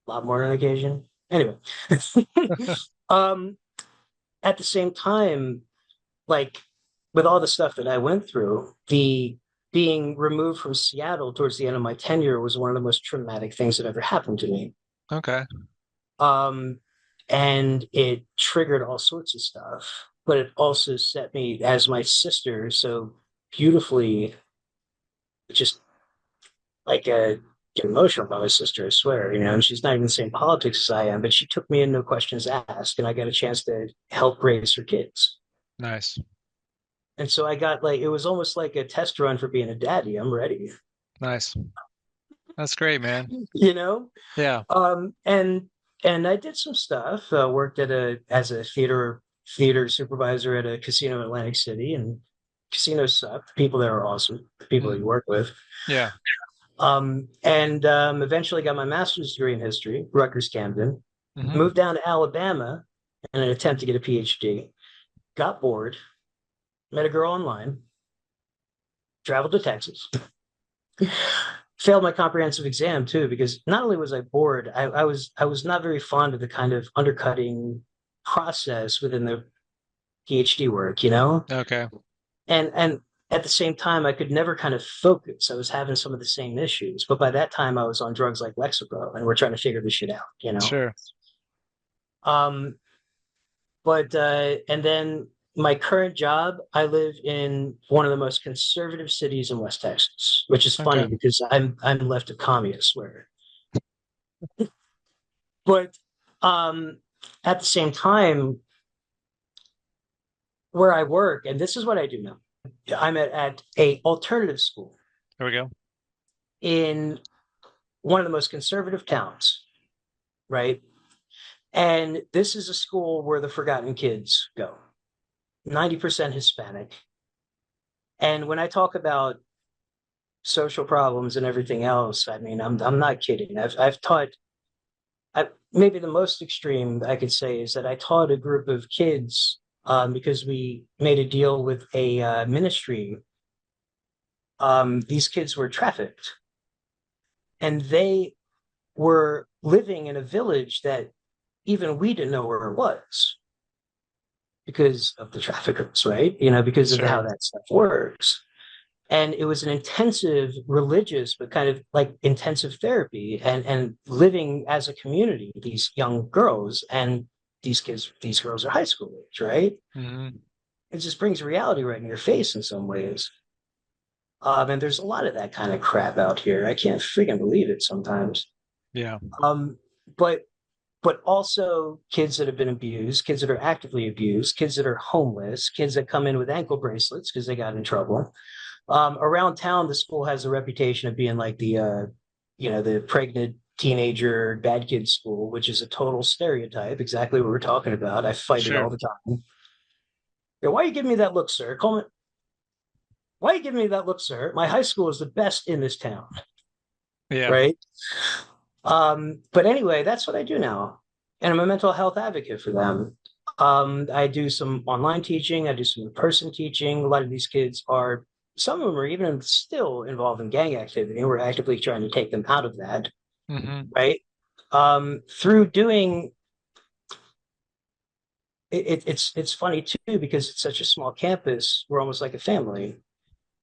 a lot more than an occasion. Anyway, um, at the same time, like with all the stuff that I went through, the being removed from Seattle towards the end of my tenure was one of the most traumatic things that ever happened to me. Okay. Um, and it triggered all sorts of stuff, but it also set me, as my sister so beautifully, just like get emotional about my sister, I swear, and she's not even the same politics as I am, but she took me in, no questions asked, and I got a chance to help raise her kids. Nice. And so I got it was almost like a test run for being a daddy. I'm ready, Nice. That's great, man. you know? Yeah. And I did some stuff, worked as a theater supervisor at a casino in Atlantic City, and casinos suck. The people there are awesome, the people that you Mm. work with. Yeah. And eventually got my master's degree in history, Rutgers Camden, Hmm. moved down to Alabama in an attempt to get a PhD, got bored, met a girl online, traveled to Texas, failed my comprehensive exam too, because not only was I bored, I was not very fond of the kind of undercutting process within the PhD work. Okay. And at the same time, I could never kind of focus. I was having some of the same issues, but by that time, I was on drugs like Lexapro, and we're trying to figure this shit out. Sure. Um, but and then my current job, I live in one of the most conservative cities in West Texas, which is funny Okay. because I'm left of communist, where but um, at the same time, where I work, and this is what I do now, I'm at a alternative school There we go. in one of the most conservative towns, right? And this is a school where the forgotten kids go, 90% Hispanic. And when I talk about social problems and everything else, I mean, I'm not kidding. I've taught. Maybe the most extreme I could say is that I taught a group of kids because we made a deal with a ministry. These kids were trafficked, and they were living in a village that even we didn't know where it was because of the traffickers, right? Because of how Sure. that stuff works. And it was an intensive religious, but kind of like intensive therapy and living as a community, these young girls and these girls are high school age, right? Hmm. It just brings reality right in your face in some ways. And there's a lot of that kind of crap out here. I can't freaking believe it sometimes. Yeah. Um, but also kids that have been abused, kids that are actively abused, kids that are homeless, kids that come in with ankle bracelets because they got in trouble. Around town, the school has a reputation of being like the pregnant teenager bad kid school, which is a total stereotype. Exactly what we're talking about. I fight it all Sure. the time. Yeah, why are you giving me that look, sir? Call me. Why are you giving me that look, sir? My high school is the best in this town, Yeah. right? But anyway, that's what I do now. and I'm a mental health advocate for them. I do some online teaching, I do some in-person teaching. A lot of these kids are, some of them are even still involved in gang activity. We're actively trying to take them out of that, Hmm. right? Through doing it's funny too because it's such a small campus. We're almost like a family,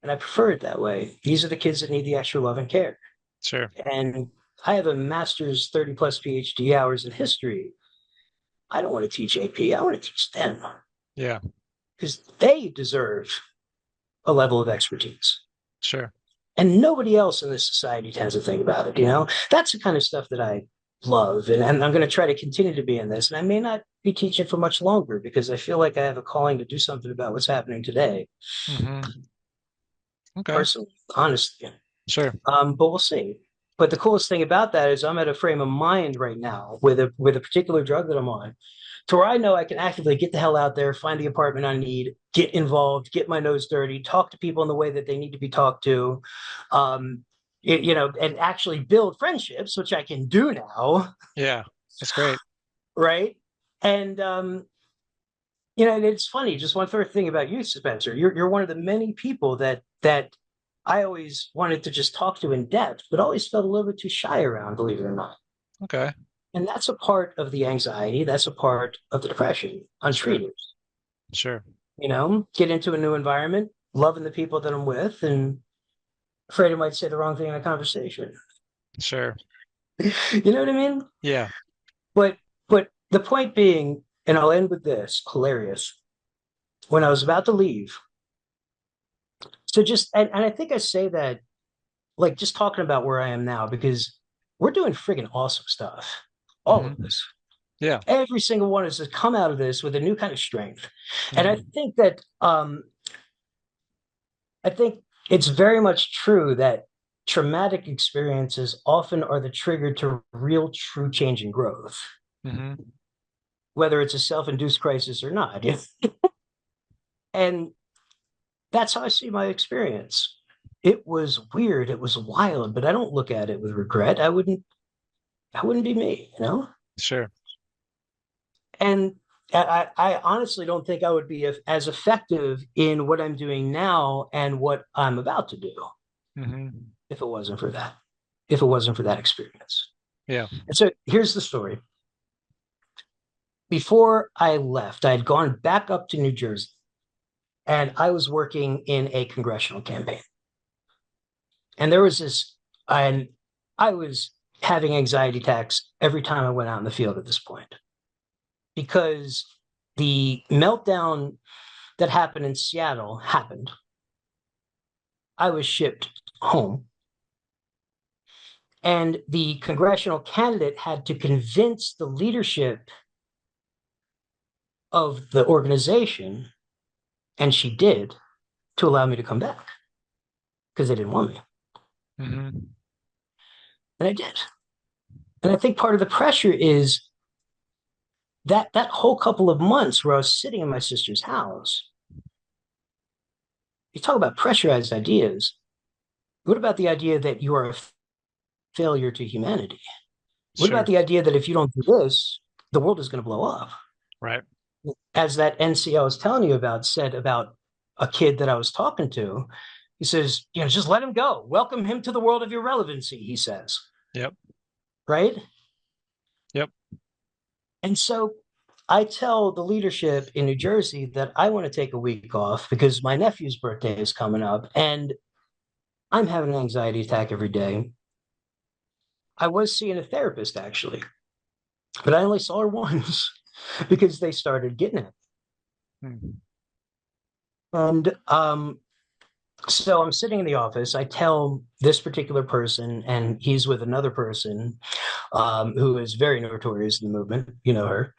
and I prefer it that way. These are the kids that need the extra love and care. Sure. And I have a master's 30 plus PhD hours in history. I don't want to teach AP. I want to teach them Yeah. because they deserve a level of expertise. Sure. And nobody else in this society tends to think about it. That's the kind of stuff that I love. And I'm going to try to continue to be in this. And I may not be teaching for much longer because I feel like I have a calling to do something about what's happening today, Hmm. Okay. personally, honestly. Sure. But we'll see. But the coolest thing about that is I'm at a frame of mind right now with a particular drug that I'm on, to where I know I can actively get the hell out there, find the apartment I need, get involved, get my nose dirty, talk to people in the way that they need to be talked to, and actually build friendships, which I can do now, Yeah. That's great. right? And it's funny. Just one third thing about you, Spencer. You're one of the many people that I always wanted to just talk to in depth, but always felt a little bit too shy around, believe it or not. Okay. And that's a part of the anxiety. That's a part of the depression, Sure. untreated. Sure. Get into a new environment, loving the people that I'm with, and afraid I might say the wrong thing in a conversation. Sure. You know what I mean? Yeah. But the point being, and I'll end with this, hilarious. When I was about to leave, so just and I think I say that like just talking about where I am now because we're doing friggin' awesome stuff. All Hmm. of this. Yeah. Every single one of us has come out of this with a new kind of strength. And I Hmm. think that I think it's very much true that traumatic experiences often are the trigger to real, true change and growth, Hmm. whether it's a self-induced crisis or not. And that's how I see my experience. It was weird, it was wild, but I don't look at it with regret. I wouldn't be me. Sure. And I honestly don't think I would be as effective in what I'm doing now and what I'm about to do Hmm. if it wasn't for that, if it wasn't for that experience. Yeah. And so here's the story. Before I left, I had gone back up to New Jersey and I was working in a congressional campaign. And there was this, and I was having anxiety attacks every time I went out in the field at this point because the meltdown that happened in Seattle happened. I was shipped home. And the congressional candidate had to convince the leadership of the organization, and she did, to allow me to come back because they didn't want me. Hmm. And I did. And I think part of the pressure is that whole couple of months where I was sitting in my sister's house. You talk about pressurized ideas. What about the idea that you are a failure to humanity? What about Sure. the idea that if you don't do this, the world is going to blow up? Right. As that NC I was telling you about said about a kid that I was talking to, he says, just let him go. Welcome him to the world of irrelevancy, he says. Yep. Right? Yep. And so I tell the leadership in New Jersey that I want to take a week off because my nephew's birthday is coming up and I'm having an anxiety attack every day. I was seeing a therapist actually, but I only saw her once because they started getting it. Mm. And so I'm sitting in the office. I tell this particular person, and he's with another person who is very notorious in the movement. You know her.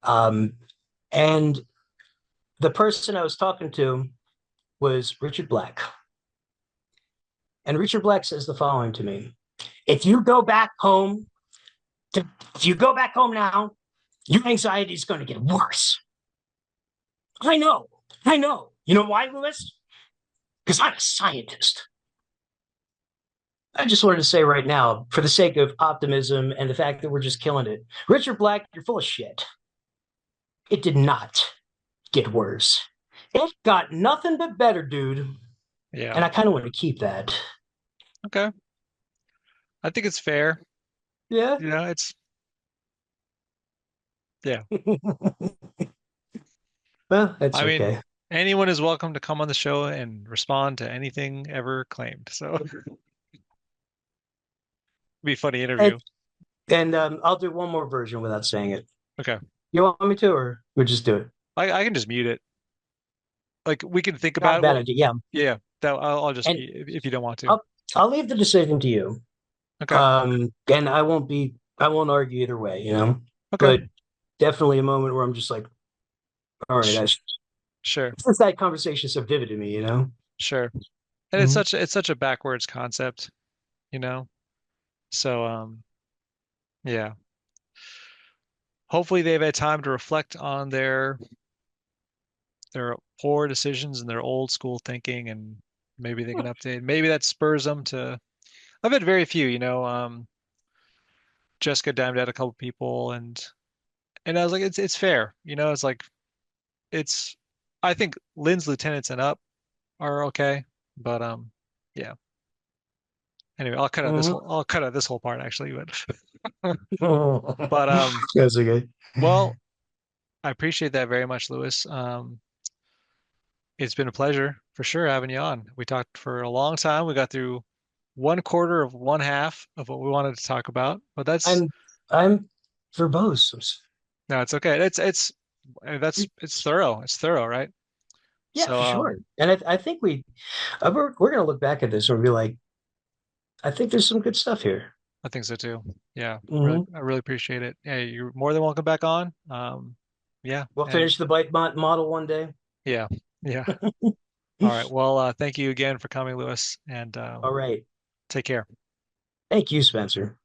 Um, and the person I was talking to was Richard Black. And Richard Black says the following to me: If you go back home, if you go back home now, your anxiety is going to get worse. I know. I know. You know why, Lewis? Because I'm a scientist. I just wanted to say right now, for the sake of optimism and the fact that we're just killing it, Richard Black, you're full of shit. It did not get worse. It got nothing but better, dude. Yeah. And I kind of want to keep that. Okay. I think it's fair. Yeah. It's yeah. Well, that's I mean, okay. anyone is welcome to come on the show and respond to anything ever claimed. So be a funny And, interview. I'll do one more version without saying it. Okay. You want me to, or we'll just do it? I can just mute it. Like we can think Not a about bad what. idea. Yeah. Yeah. That I'll just And mute if you don't want to. I'll I'll leave the decision to you. Okay. And I won't argue either way, you know. Okay. But definitely a moment where I'm just like, all right, Sh I sure. since that conversation is so vivid to me, you know. Sure. And Mhm. it's such a backwards concept, you know. So yeah. Hopefully they've had time to reflect on their poor decisions and their old school thinking, and maybe they can update. Maybe that spurs them to. I've had very few, Jessica dimed out a couple people, and I was like, it's fair, It's like it's. I think Lynn's lieutenants and up are okay, but yeah. Anyway, Mhm. I'll cut out this whole part actually, but but That's okay. well, I appreciate that very much, Lewis. It's been a pleasure for sure having you on. We talked for a long time. We got through one quarter of one half of what we wanted to talk about, but that's I'm I'm verbose. no, it's okay. It's thorough. It's thorough, right? Yeah, So for sure. And I think we're gonna look back at this and be like, I think there's some good stuff here. I think so too. Yeah, Hmm. I really appreciate it. Yeah, you're more than welcome back on. Yeah, We'll and finish the bike model one day. yeah, yeah. All right. Well, thank you again for coming, Lewis, and All right. take care. Thank you, Spencer.